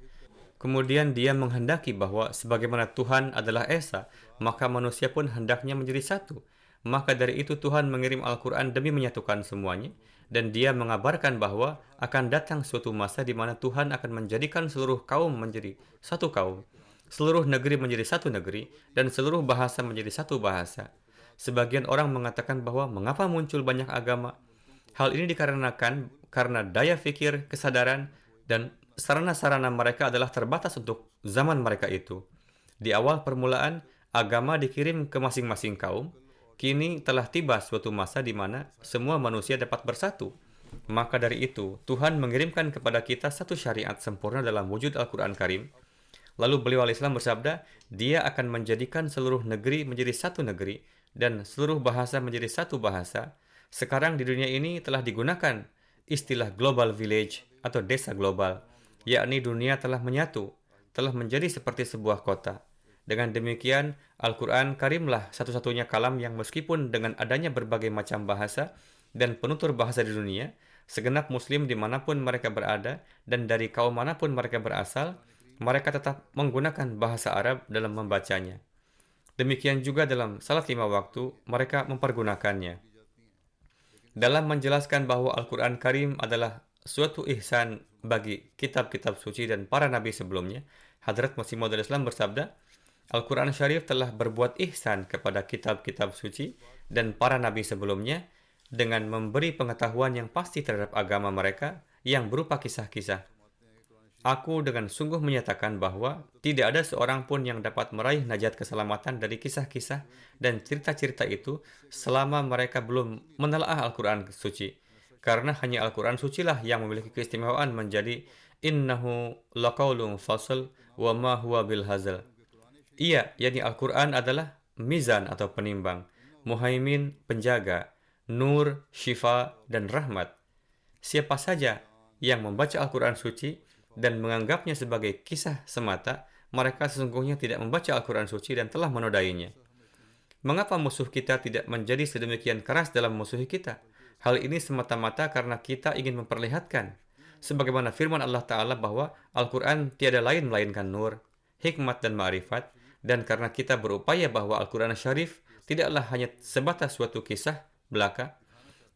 Kemudian dia menghendaki bahwa sebagaimana Tuhan adalah Esa, maka manusia pun hendaknya menjadi satu. Maka dari itu Tuhan mengirim Al-Quran demi menyatukan semuanya. Dan dia mengabarkan bahwa akan datang suatu masa di mana Tuhan akan menjadikan seluruh kaum menjadi satu kaum, seluruh negeri menjadi satu negeri, dan seluruh bahasa menjadi satu bahasa. Sebagian orang mengatakan bahwa mengapa muncul banyak agama? Hal ini dikarenakan karena daya fikir, kesadaran, dan sarana-sarana mereka adalah terbatas untuk zaman mereka itu. Di awal permulaan, agama dikirim ke masing-masing kaum. Kini telah tiba suatu masa di mana semua manusia dapat bersatu. Maka dari itu, Tuhan mengirimkan kepada kita satu syariat sempurna dalam wujud Al-Quran Karim. Lalu beliau al-Islam bersabda, dia akan menjadikan seluruh negeri menjadi satu negeri, dan seluruh bahasa menjadi satu bahasa. Sekarang di dunia ini telah digunakan istilah global village atau desa global, yakni dunia telah menyatu, telah menjadi seperti sebuah kota. Dengan demikian, Al-Quran Karimlah satu-satunya kalam yang meskipun dengan adanya berbagai macam bahasa dan penutur bahasa di dunia, segenap muslim dimanapun mereka berada dan dari kaum manapun mereka berasal, mereka tetap menggunakan bahasa Arab dalam membacanya. Demikian juga dalam salat 5 waktu, mereka mempergunakannya. Dalam menjelaskan bahwa Al-Quran Karim adalah suatu ihsan bagi kitab-kitab suci dan para nabi sebelumnya, Hadrat Masih Maud Islam bersabda, Al-Quran Syarif telah berbuat ihsan kepada kitab-kitab suci dan para nabi sebelumnya dengan memberi pengetahuan yang pasti terhadap agama mereka yang berupa kisah-kisah. Aku dengan sungguh menyatakan bahwa tidak ada seorang pun yang dapat meraih najat keselamatan dari kisah-kisah dan cerita-cerita itu selama mereka belum menelaah Al-Quran suci. Karena hanya Al-Quran sucilah yang memiliki keistimewaan menjadi innahu laqaulun fasl wa ma huwa bil hazal. Ia, yakni Al-Quran adalah mizan atau penimbang, muhaimin, penjaga, nur, syifa, dan rahmat. Siapa saja yang membaca Al-Quran suci dan menganggapnya sebagai kisah semata, mereka sesungguhnya tidak membaca Al-Quran suci dan telah menodainya. Mengapa musuh kita tidak menjadi sedemikian keras dalam musuhi kita? Hal ini semata-mata karena kita ingin memperlihatkan, sebagaimana firman Allah Ta'ala bahwa Al-Quran tiada lain melainkan nur, hikmat, dan ma'rifat, Dan karena kita berupaya bahwa Al-Quran Syarif tidaklah hanya sebatas suatu kisah belaka,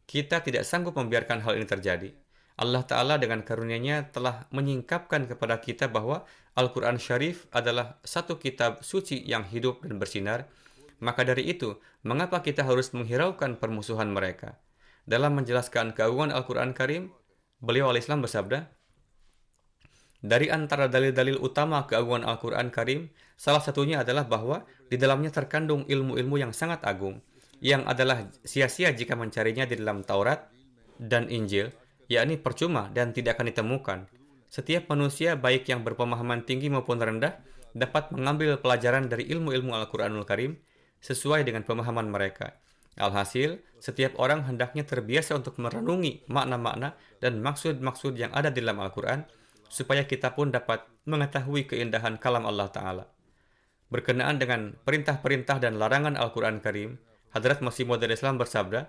kita tidak sanggup membiarkan hal ini terjadi. Allah Ta'ala dengan karunia-Nya telah menyingkapkan kepada kita bahwa Al-Quran Syarif adalah satu kitab suci yang hidup dan bersinar. Maka dari itu, mengapa kita harus menghiraukan permusuhan mereka? Dalam menjelaskan keagungan Al-Quran Karim, beliau al-Islam bersabda, dari antara dalil-dalil utama keagungan Al-Quran Karim, salah satunya adalah bahwa di dalamnya terkandung ilmu-ilmu yang sangat agung, yang adalah sia-sia jika mencarinya di dalam Taurat dan Injil, yakni percuma dan tidak akan ditemukan. Setiap manusia, baik yang berpemahaman tinggi maupun rendah, dapat mengambil pelajaran dari ilmu-ilmu Al-Quranul Karim sesuai dengan pemahaman mereka. Alhasil, setiap orang hendaknya terbiasa untuk merenungi makna-makna dan maksud-maksud yang ada di dalam Al-Quran, supaya kita pun dapat mengetahui keindahan kalam Allah Ta'ala. Berkenaan dengan perintah-perintah dan larangan Al-Quran Karim, Hadrat Masih Maud Islam bersabda,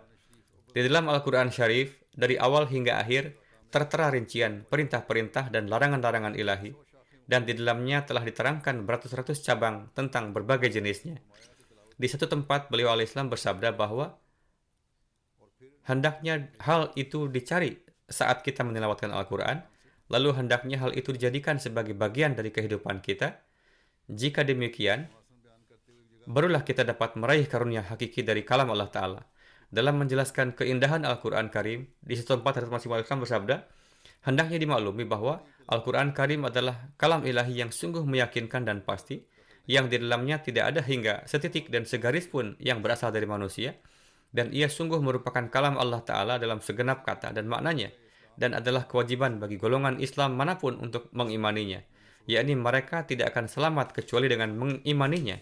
di dalam Al-Quran Syarif, dari awal hingga akhir, tertera rincian perintah-perintah dan larangan-larangan ilahi, dan di dalamnya telah diterangkan beratus-ratus cabang tentang berbagai jenisnya. Di satu tempat, beliau al-Islam bersabda bahwa hendaknya hal itu dicari saat kita menilawatkan Al-Quran, lalu hendaknya hal itu dijadikan sebagai bagian dari kehidupan kita. Jika demikian, barulah kita dapat meraih karunia hakiki dari kalam Allah Ta'ala. Dalam menjelaskan keindahan Al-Quran Karim, di satu tempat Hadrat Masih Maud Islam bersabda, hendaknya dimaklumi bahwa Al-Quran Karim adalah kalam ilahi yang sungguh meyakinkan dan pasti, yang di dalamnya tidak ada hingga setitik dan segaris pun yang berasal dari manusia, dan ia sungguh merupakan kalam Allah Ta'ala dalam segenap kata dan maknanya, dan adalah kewajiban bagi golongan Islam manapun untuk mengimaninya, yakni mereka tidak akan selamat kecuali dengan mengimaninya.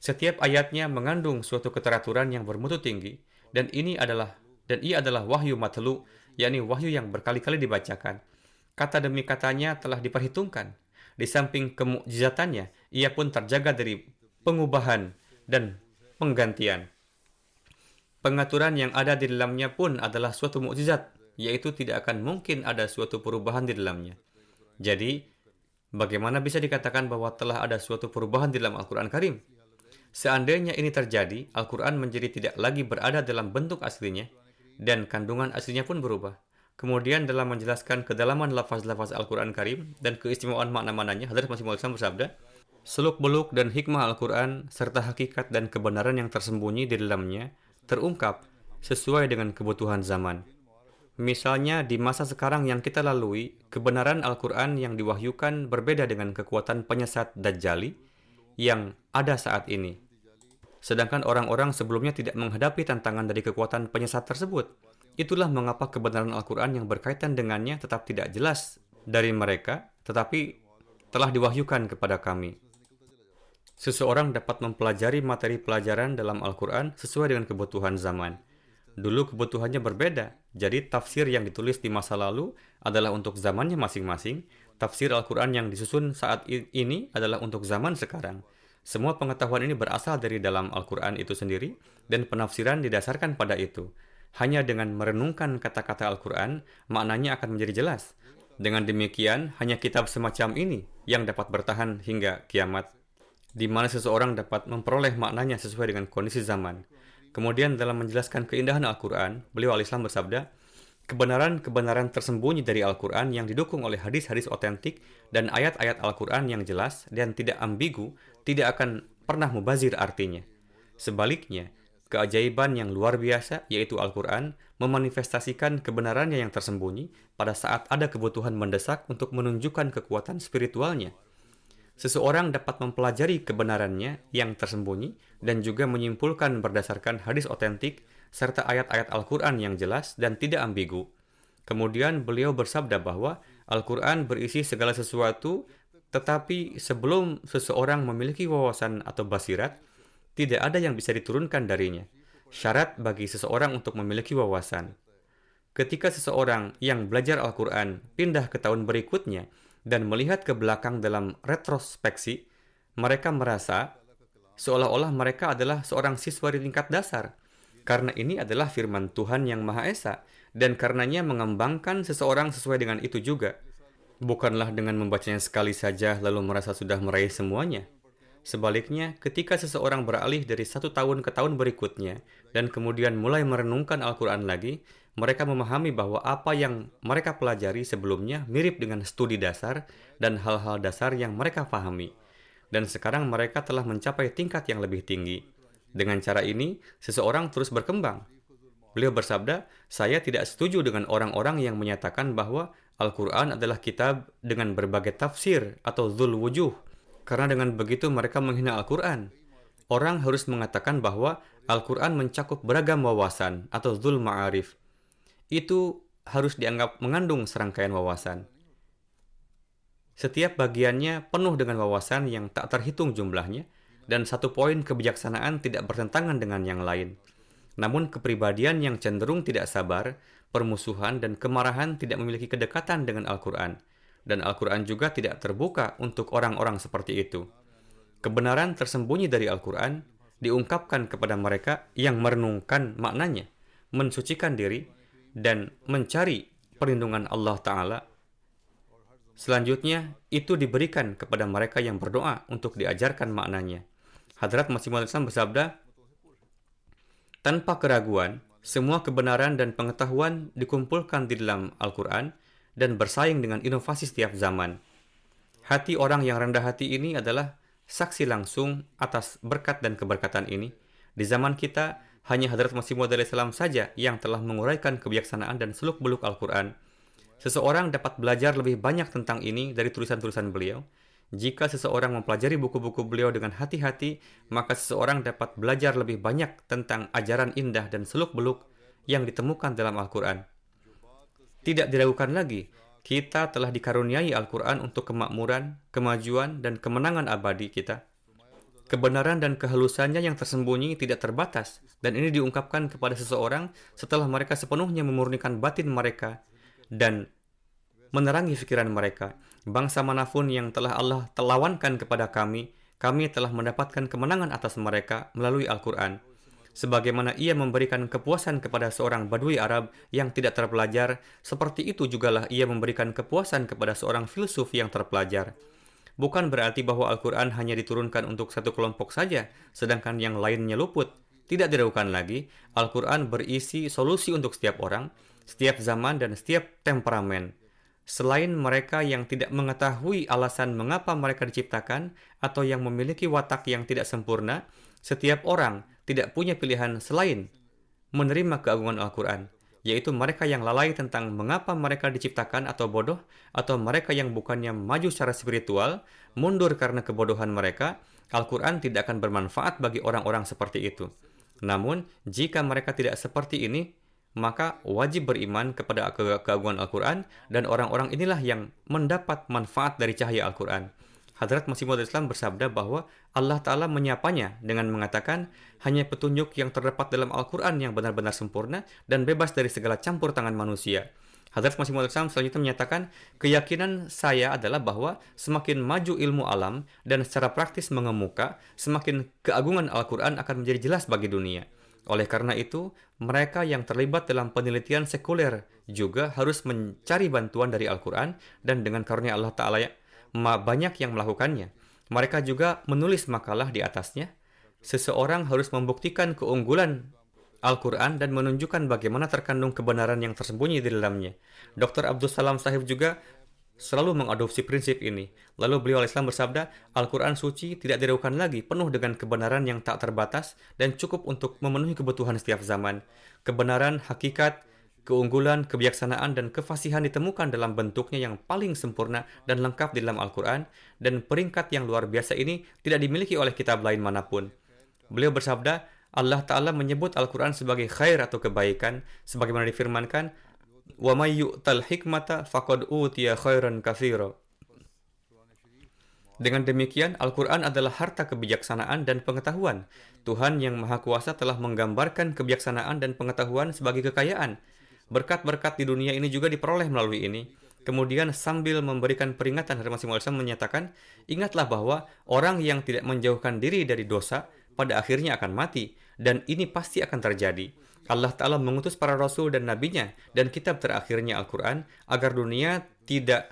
Setiap ayatnya mengandung suatu keteraturan yang bermutu tinggi, dan ia adalah wahyu matlu, yakni wahyu yang berkali-kali dibacakan. Kata demi katanya telah diperhitungkan. Di samping kemukjizatannya, ia pun terjaga dari pengubahan dan penggantian. Pengaturan yang ada di dalamnya pun adalah suatu mukjizat, yaitu tidak akan mungkin ada suatu perubahan di dalamnya. Jadi, bagaimana bisa dikatakan bahwa telah ada suatu perubahan di dalam Al-Quran Karim? Seandainya ini terjadi, Al-Quran menjadi tidak lagi berada dalam bentuk aslinya, dan kandungan aslinya pun berubah. Kemudian dalam menjelaskan kedalaman lafaz-lafaz Al-Quran Karim dan keistimewaan makna-maknanya, Hadrat Masih Maud Islam bersabda, seluk-beluk dan hikmah Al-Quran serta hakikat dan kebenaran yang tersembunyi di dalamnya terungkap sesuai dengan kebutuhan zaman. Misalnya, di masa sekarang yang kita lalui, kebenaran Al-Quran yang diwahyukan berbeda dengan kekuatan penyesat Dajjali yang ada saat ini. Sedangkan orang-orang sebelumnya tidak menghadapi tantangan dari kekuatan penyesat tersebut. Itulah mengapa kebenaran Al-Quran yang berkaitan dengannya tetap tidak jelas dari mereka, tetapi telah diwahyukan kepada kami. Seseorang dapat mempelajari materi pelajaran dalam Al-Quran sesuai dengan kebutuhan zaman. Dulu kebutuhannya berbeda, jadi tafsir yang ditulis di masa lalu adalah untuk zamannya masing-masing. Tafsir Al-Quran yang disusun saat ini adalah untuk zaman sekarang. Semua pengetahuan ini berasal dari dalam Al-Quran itu sendiri, dan penafsiran didasarkan pada itu. Hanya dengan merenungkan kata-kata Al-Quran, maknanya akan menjadi jelas. Dengan demikian, hanya kitab semacam ini yang dapat bertahan hingga kiamat, di mana seseorang dapat memperoleh maknanya sesuai dengan kondisi zaman. Kemudian dalam menjelaskan keindahan Al-Quran, beliau al-Islam bersabda, kebenaran-kebenaran tersembunyi dari Al-Quran yang didukung oleh hadis-hadis otentik dan ayat-ayat Al-Quran yang jelas dan tidak ambigu tidak akan pernah mubazir artinya. Sebaliknya, keajaiban yang luar biasa, yaitu Al-Quran, memanifestasikan kebenarannya yang tersembunyi pada saat ada kebutuhan mendesak untuk menunjukkan kekuatan spiritualnya. Seseorang dapat mempelajari kebenarannya yang tersembunyi dan juga menyimpulkan berdasarkan hadis otentik serta ayat-ayat Al-Quran yang jelas dan tidak ambigu. Kemudian beliau bersabda bahwa Al-Quran berisi segala sesuatu, tetapi sebelum seseorang memiliki wawasan atau basirat, tidak ada yang bisa diturunkan darinya. Syarat bagi seseorang untuk memiliki wawasan. Ketika seseorang yang belajar Al-Quran pindah ke tahun berikutnya dan melihat ke belakang dalam retrospeksi, mereka merasa seolah-olah mereka adalah seorang siswa di tingkat dasar. Karena ini adalah firman Tuhan yang Maha Esa, dan karenanya mengembangkan seseorang sesuai dengan itu juga. Bukanlah dengan membacanya sekali saja lalu merasa sudah meraih semuanya. Sebaliknya, ketika seseorang beralih dari satu tahun ke tahun berikutnya dan kemudian mulai merenungkan Al-Quran lagi, mereka memahami bahwa apa yang mereka pelajari sebelumnya mirip dengan studi dasar dan hal-hal dasar yang mereka pahami. Dan sekarang mereka telah mencapai tingkat yang lebih tinggi. Dengan cara ini, seseorang terus berkembang. Beliau bersabda, saya tidak setuju dengan orang-orang yang menyatakan bahwa Al-Quran adalah kitab dengan berbagai tafsir atau dzul wujuh, karena dengan begitu mereka menghina Al-Quran. Orang harus mengatakan bahwa Al-Quran mencakup beragam wawasan atau dzul ma'arif. Itu harus dianggap mengandung serangkaian wawasan. Setiap bagiannya penuh dengan wawasan yang tak terhitung jumlahnya, dan satu poin kebijaksanaan tidak bertentangan dengan yang lain. Namun kepribadian yang cenderung tidak sabar, permusuhan, dan kemarahan tidak memiliki kedekatan dengan Al-Quran. Dan Al-Quran juga tidak terbuka untuk orang-orang seperti itu. Kebenaran tersembunyi dari Al-Quran diungkapkan kepada mereka yang merenungkan maknanya, mensucikan diri, dan mencari perlindungan Allah Ta'ala. Selanjutnya, itu diberikan kepada mereka yang berdoa untuk diajarkan maknanya. Hadrat Masih Maud Islam bersabda, tanpa keraguan, semua kebenaran dan pengetahuan dikumpulkan di dalam Al-Quran dan bersaing dengan inovasi setiap zaman. Hati orang yang rendah hati ini adalah saksi langsung atas berkat dan keberkatan ini. Di zaman kita, hanya Hadrat Masih Maud Islam saja yang telah menguraikan kebijaksanaan dan seluk-beluk Al-Quran. Seseorang dapat belajar lebih banyak tentang ini dari tulisan-tulisan beliau. Jika seseorang mempelajari buku-buku beliau dengan hati-hati, maka seseorang dapat belajar lebih banyak tentang ajaran indah dan seluk-beluk yang ditemukan dalam Al-Quran. Tidak diragukan lagi, kita telah dikaruniai Al-Quran untuk kemakmuran, kemajuan, dan kemenangan abadi kita. Kebenaran dan kehalusannya yang tersembunyi tidak terbatas, dan ini diungkapkan kepada seseorang setelah mereka sepenuhnya memurnikan batin mereka dan menerangi pikiran mereka. Bangsa manapun yang telah Allah lawankan kepada kami telah mendapatkan kemenangan atas mereka melalui Al-Quran. Sebagaimana ia memberikan kepuasan kepada seorang Badui Arab yang tidak terpelajar, seperti itu jugalah ia memberikan kepuasan kepada seorang filsuf yang terpelajar. Bukan berarti bahwa Al-Quran hanya diturunkan untuk satu kelompok saja, sedangkan yang lainnya luput. Tidak diragukan lagi, Al-Quran berisi solusi untuk setiap orang, setiap zaman, dan setiap temperamen. Selain mereka yang tidak mengetahui alasan mengapa mereka diciptakan atau yang memiliki watak yang tidak sempurna, setiap orang tidak punya pilihan selain menerima keagungan Al-Quran, yaitu mereka yang lalai tentang mengapa mereka diciptakan atau bodoh, atau mereka yang bukannya maju secara spiritual, mundur karena kebodohan mereka. Al-Quran tidak akan bermanfaat bagi orang-orang seperti itu. Namun, jika mereka tidak seperti ini, maka wajib beriman kepada keagungan Al-Quran, dan orang-orang inilah yang mendapat manfaat dari cahaya Al-Quran. Hadrat Masih Maud Islam bersabda bahwa Allah Ta'ala menyapanya dengan mengatakan, hanya petunjuk yang terdapat dalam Al-Quran yang benar-benar sempurna dan bebas dari segala campur tangan manusia. Hadrat Masih Maud Islam selanjutnya menyatakan, keyakinan saya adalah bahwa semakin maju ilmu alam dan secara praktis mengemuka, semakin keagungan Al-Quran akan menjadi jelas bagi dunia. Oleh karena itu, mereka yang terlibat dalam penelitian sekuler juga harus mencari bantuan dari Al-Quran, dan dengan karunia Allah Ta'ala banyak yang melakukannya. Mereka juga menulis makalah di atasnya. Seseorang harus membuktikan keunggulan Al-Quran dan menunjukkan bagaimana terkandung kebenaran yang tersembunyi di dalamnya. Dr. Abdul Salam Sahib juga selalu mengadopsi prinsip ini. Lalu beliau Islam bersabda, Al-Quran suci tidak diragukan lagi, penuh dengan kebenaran yang tak terbatas dan cukup untuk memenuhi kebutuhan setiap zaman. Kebenaran, hakikat, keunggulan, kebijaksanaan, dan kefasihan ditemukan dalam bentuknya yang paling sempurna dan lengkap di dalam Al-Quran, dan peringkat yang luar biasa ini tidak dimiliki oleh kitab lain manapun. Beliau bersabda, Allah Ta'ala menyebut Al-Quran sebagai khair atau kebaikan, sebagaimana difirmankan, wa may yu'tal hikmata faqad utiya khairan katsira. Dengan demikian, Al-Quran adalah harta kebijaksanaan dan pengetahuan. Tuhan yang Maha Kuasa telah menggambarkan kebijaksanaan dan pengetahuan sebagai kekayaan. Berkat-berkat di dunia ini juga diperoleh melalui ini. Kemudian sambil memberikan peringatan, Hadrat Masih Maud menyatakan, ingatlah bahwa orang yang tidak menjauhkan diri dari dosa pada akhirnya akan mati, dan ini pasti akan terjadi. Allah Ta'ala mengutus para rasul dan nabinya dan kitab terakhirnya Al-Quran agar dunia tidak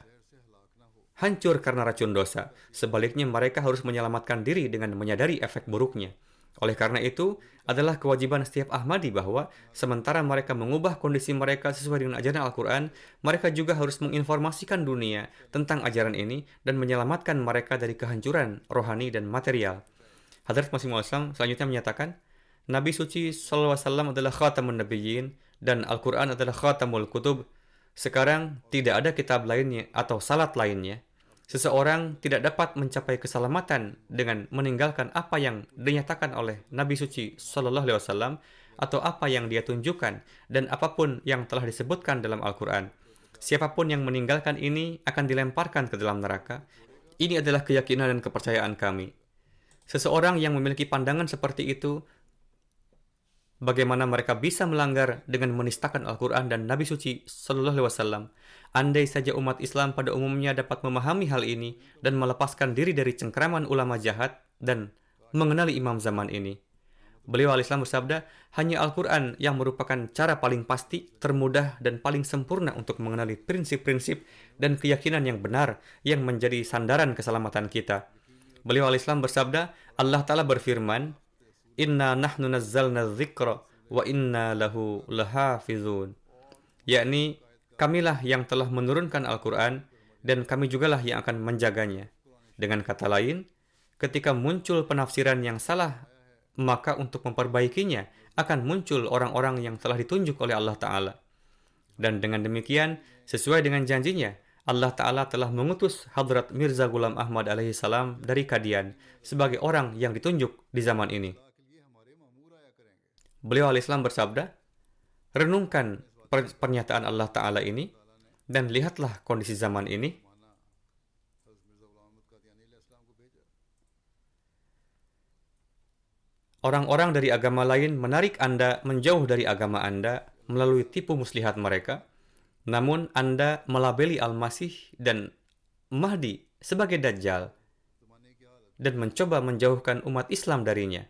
hancur karena racun dosa. Sebaliknya mereka harus menyelamatkan diri dengan menyadari efek buruknya. Oleh karena itu, adalah kewajiban setiap Ahmadi bahwa sementara mereka mengubah kondisi mereka sesuai dengan ajaran Al-Quran, mereka juga harus menginformasikan dunia tentang ajaran ini dan menyelamatkan mereka dari kehancuran rohani dan material. Hadrat Masih Maud selanjutnya menyatakan, Nabi suci SAW adalah khatamun nabiyyin dan Al-Quran adalah khatamul kutub. Sekarang tidak ada kitab lainnya atau salat lainnya. Seseorang tidak dapat mencapai keselamatan dengan meninggalkan apa yang dinyatakan oleh Nabi suci Shallallahu Alaihi Wasallam atau apa yang dia tunjukkan dan apapun yang telah disebutkan dalam Al-Quran. Siapapun yang meninggalkan ini akan dilemparkan ke dalam neraka. Ini adalah keyakinan dan kepercayaan kami. Seseorang yang memiliki pandangan seperti itu, bagaimana mereka bisa melanggar dengan menistakan Al-Quran dan Nabi suci Sallallahu Alaihi Wasallam? Andai saja umat Islam pada umumnya dapat memahami hal ini dan melepaskan diri dari cengkeraman ulama jahat dan mengenali imam zaman ini. Beliau al-Islam bersabda, hanya Al-Quran yang merupakan cara paling pasti, termudah, dan paling sempurna untuk mengenali prinsip-prinsip dan keyakinan yang benar yang menjadi sandaran keselamatan kita. Beliau al-Islam bersabda, Allah Ta'ala berfirman, Inna nahnu nazzalna dzikra wa inna lahu lahafizun. Yakni, kamilah yang telah menurunkan Al-Quran dan kami jugalah yang akan menjaganya. Dengan kata lain, ketika muncul penafsiran yang salah, maka untuk memperbaikinya akan muncul orang-orang yang telah ditunjuk oleh Allah Ta'ala. Dan dengan demikian, sesuai dengan janjinya, Allah Ta'ala telah mengutus Hadrat Mirza Ghulam Ahmad alaihi salam dari Qadian sebagai orang yang ditunjuk di zaman ini. Beliau al-Islam bersabda, renungkan pernyataan Allah Ta'ala ini dan lihatlah kondisi zaman ini. Orang-orang dari agama lain menarik Anda menjauh dari agama Anda melalui tipu muslihat mereka. Namun Anda melabeli Al-Masih dan Mahdi sebagai Dajjal dan mencoba menjauhkan umat Islam darinya.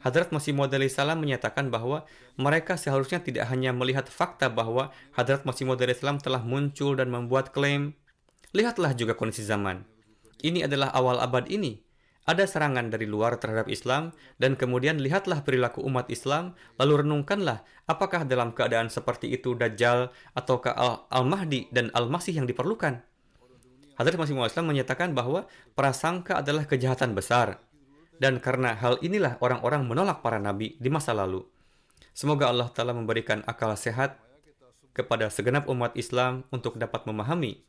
Hadrat Masih Maud alaihi salam menyatakan bahwa mereka seharusnya tidak hanya melihat fakta bahwa Hadrat Masih Maud alaihi salam telah muncul dan membuat klaim. Lihatlah juga kondisi zaman. Ini adalah awal abad ini. Ada serangan dari luar terhadap Islam, dan kemudian lihatlah perilaku umat Islam, lalu renungkanlah apakah dalam keadaan seperti itu Dajjal ataukah Al-Mahdi dan Al-Masih yang diperlukan. Hadrat Masih Maud menyatakan bahwa prasangka adalah kejahatan besar. Dan karena hal inilah orang-orang menolak para nabi di masa lalu. Semoga Allah Ta'ala memberikan akal sehat kepada segenap umat Islam untuk dapat memahami.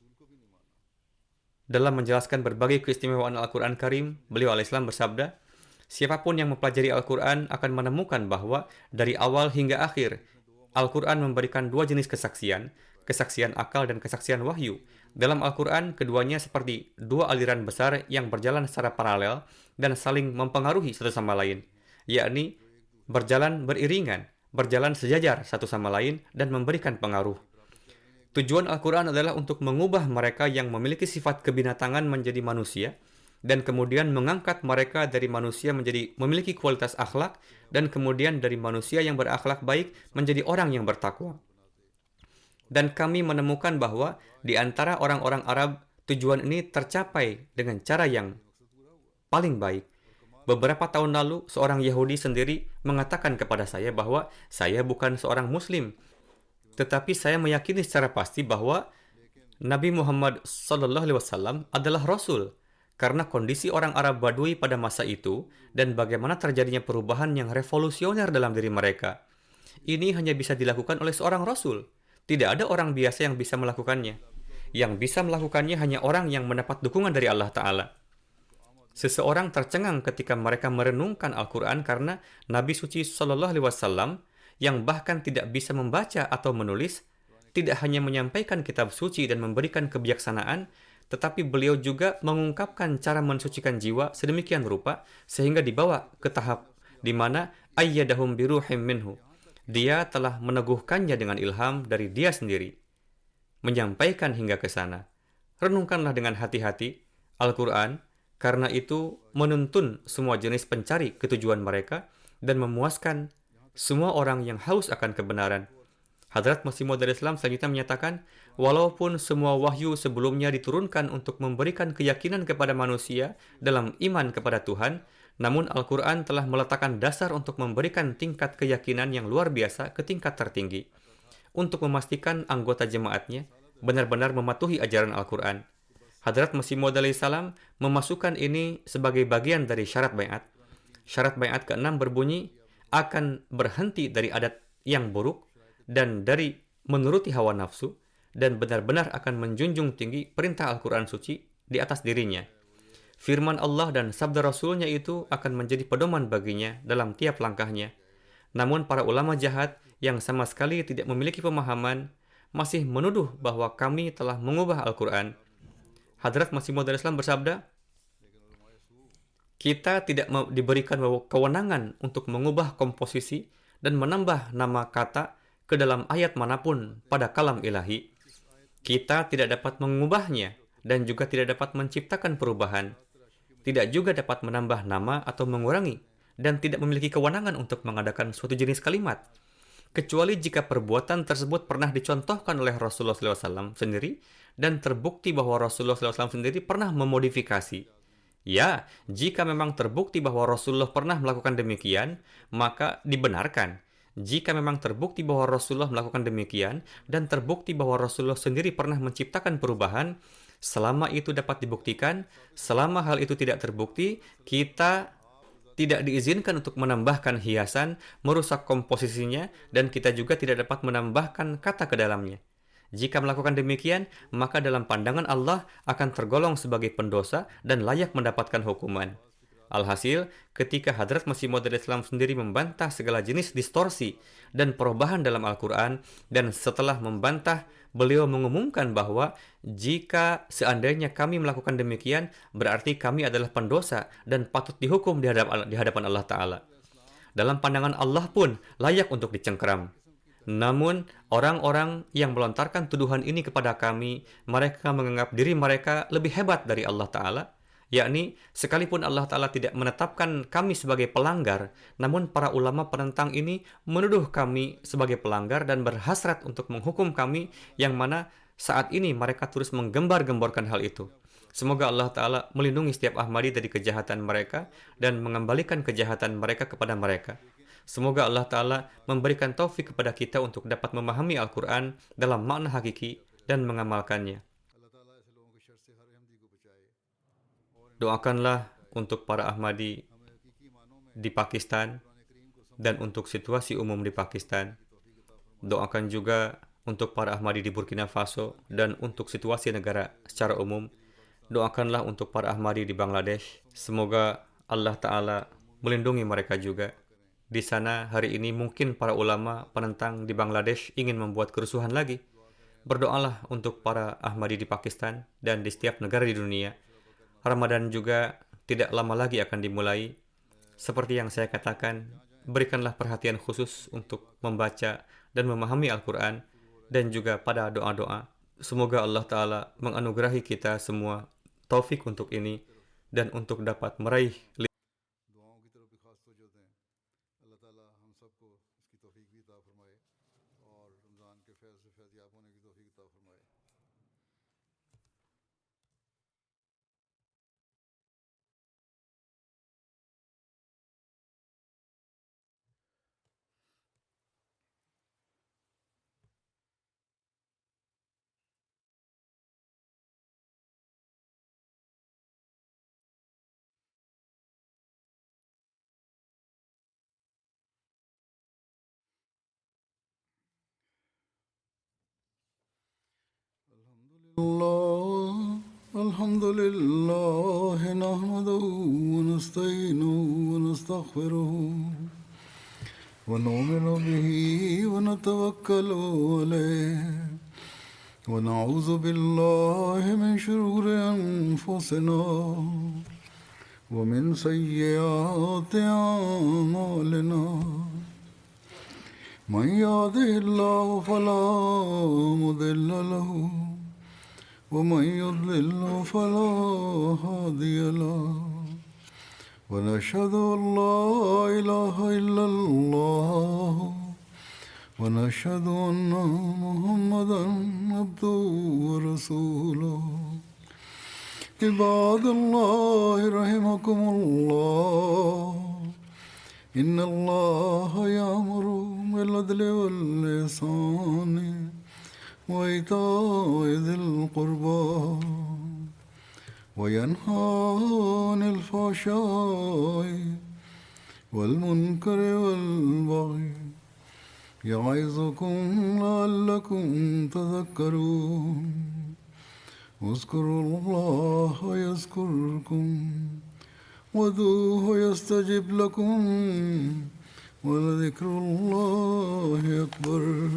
Dalam menjelaskan berbagai keistimewaan Al-Quran Karim, beliau al-Islam bersabda, siapapun yang mempelajari Al-Quran akan menemukan bahwa dari awal hingga akhir, Al-Quran memberikan dua jenis kesaksian, kesaksian akal dan kesaksian wahyu. Dalam Al-Quran, keduanya seperti dua aliran besar yang berjalan secara paralel dan saling mempengaruhi satu sama lain, yakni berjalan beriringan, berjalan sejajar satu sama lain, dan memberikan pengaruh. Tujuan Al-Quran adalah untuk mengubah mereka yang memiliki sifat kebinatangan menjadi manusia, dan kemudian mengangkat mereka dari manusia menjadi memiliki kualitas akhlak, dan kemudian dari manusia yang berakhlak baik menjadi orang yang bertakwa. Dan kami menemukan bahwa di antara orang-orang Arab, tujuan ini tercapai dengan cara yang paling baik. Beberapa tahun lalu, seorang Yahudi sendiri mengatakan kepada saya bahwa saya bukan seorang Muslim, tetapi saya meyakini secara pasti bahwa Nabi Muhammad SAW adalah Rasul, karena kondisi orang Arab Badui pada masa itu dan bagaimana terjadinya perubahan yang revolusioner dalam diri mereka. Ini hanya bisa dilakukan oleh seorang Rasul. Tidak ada orang biasa yang bisa melakukannya. Yang bisa melakukannya hanya orang yang mendapat dukungan dari Allah Ta'ala. Seseorang tercengang ketika mereka merenungkan Al-Quran karena Nabi Suci SAW yang bahkan tidak bisa membaca atau menulis, tidak hanya menyampaikan kitab suci dan memberikan kebijaksanaan, tetapi beliau juga mengungkapkan cara mensucikan jiwa sedemikian rupa sehingga dibawa ke tahap di mana ayyadahum biruhim minhu. Dia telah meneguhkannya dengan ilham dari dia sendiri. Menyampaikan hingga ke sana. Renungkanlah dengan hati-hati Al-Quran, karena itu menuntun semua jenis pencari ketujuan mereka dan memuaskan semua orang yang haus akan kebenaran. Hadrat Masih Maud Islam selanjutnya menyatakan, walaupun semua wahyu sebelumnya diturunkan untuk memberikan keyakinan kepada manusia dalam iman kepada Tuhan, namun Al-Quran telah meletakkan dasar untuk memberikan tingkat keyakinan yang luar biasa ke tingkat tertinggi, untuk memastikan anggota jemaatnya benar-benar mematuhi ajaran Al-Quran. Hadrat Masih Maud salam memasukkan ini sebagai bagian dari syarat baiat. Syarat baiat ke-6 berbunyi, akan berhenti dari adat yang buruk dan dari menuruti hawa nafsu, dan benar-benar akan menjunjung tinggi perintah Al-Quran suci di atas dirinya. Firman Allah dan sabda Rasulnya itu akan menjadi pedoman baginya dalam tiap langkahnya. Namun para ulama jahat yang sama sekali tidak memiliki pemahaman masih menuduh bahwa kami telah mengubah Al-Quran. Hadrat Masih Maud Islam bersabda, kita tidak diberikan kewenangan untuk mengubah komposisi dan menambah nama kata ke dalam ayat manapun pada kalam ilahi. Kita tidak dapat mengubahnya dan juga tidak dapat menciptakan perubahan. Tidak juga dapat menambah nama atau mengurangi, dan tidak memiliki kewenangan untuk mengadakan suatu jenis kalimat, kecuali jika perbuatan tersebut pernah dicontohkan oleh Rasulullah SAW sendiri dan terbukti bahwa Rasulullah SAW sendiri pernah memodifikasi. Ya, jika memang terbukti bahwa Rasulullah pernah melakukan demikian, maka dibenarkan. Jika memang terbukti bahwa Rasulullah melakukan demikian dan terbukti bahwa Rasulullah sendiri pernah menciptakan perubahan, selama itu dapat dibuktikan, selama hal itu tidak terbukti, kita tidak diizinkan untuk menambahkan hiasan, merusak komposisinya, dan kita juga tidak dapat menambahkan kata ke dalamnya. Jika melakukan demikian, maka dalam pandangan Allah akan tergolong sebagai pendosa dan layak mendapatkan hukuman. Alhasil, ketika Hadrat Masih Maud Islam sendiri membantah segala jenis distorsi dan perubahan dalam Al-Quran, dan setelah membantah, beliau mengumumkan bahwa jika seandainya kami melakukan demikian, berarti kami adalah pendosa dan patut dihukum di hadapan Allah Ta'ala. Dalam pandangan Allah pun layak untuk dicengkeram. Namun, orang-orang yang melontarkan tuduhan ini kepada kami, mereka menganggap diri mereka lebih hebat dari Allah Ta'ala, yakni sekalipun Allah Ta'ala tidak menetapkan kami sebagai pelanggar, namun para ulama penentang ini menuduh kami sebagai pelanggar dan berhasrat untuk menghukum kami, yang mana saat ini mereka terus menggembar-gemborkan hal itu. Semoga Allah Ta'ala melindungi setiap Ahmadi dari kejahatan mereka dan mengembalikan kejahatan mereka kepada mereka. Semoga Allah Ta'ala memberikan taufik kepada kita untuk dapat memahami Al-Quran dalam makna hakiki dan mengamalkannya. Doakanlah untuk para Ahmadi di Pakistan dan untuk situasi umum di Pakistan. Doakan juga untuk para Ahmadi di Burkina Faso dan untuk situasi negara secara umum. Doakanlah untuk para Ahmadi di Bangladesh. Semoga Allah Ta'ala melindungi mereka juga. Di sana hari ini mungkin para ulama penentang di Bangladesh ingin membuat kerusuhan lagi. Berdoalah untuk para Ahmadi di Pakistan dan di setiap negara di dunia. Ramadan juga tidak lama lagi akan dimulai. Seperti yang saya katakan, berikanlah perhatian khusus untuk membaca dan memahami Al-Quran dan juga pada doa-doa. Semoga Allah Ta'ala menganugerahi kita semua taufik untuk ini dan untuk dapat meraih الحمد لله نحمده ونستعينه ونستغفره ونؤمن به ونتوكل عليه ونعوذ بالله من شرور أنفسنا ومن سيئات أعمالنا من يهده الله فلا مضل له ومن يضلل فلا هادي له ونشهد أن لا إله إلا الله ونشهد أن محمدا عبده ورسوله عباد الله رحمكم الله إن الله يأمر بالعدل والإحسان وإيتاء ذي القربى وينهى عن الفحشاء والمنكر والبغي يعظكم لعلكم تذكرون اذكروا الله يذكركم وادعوه يستجب لكم ولذكر الله أكبر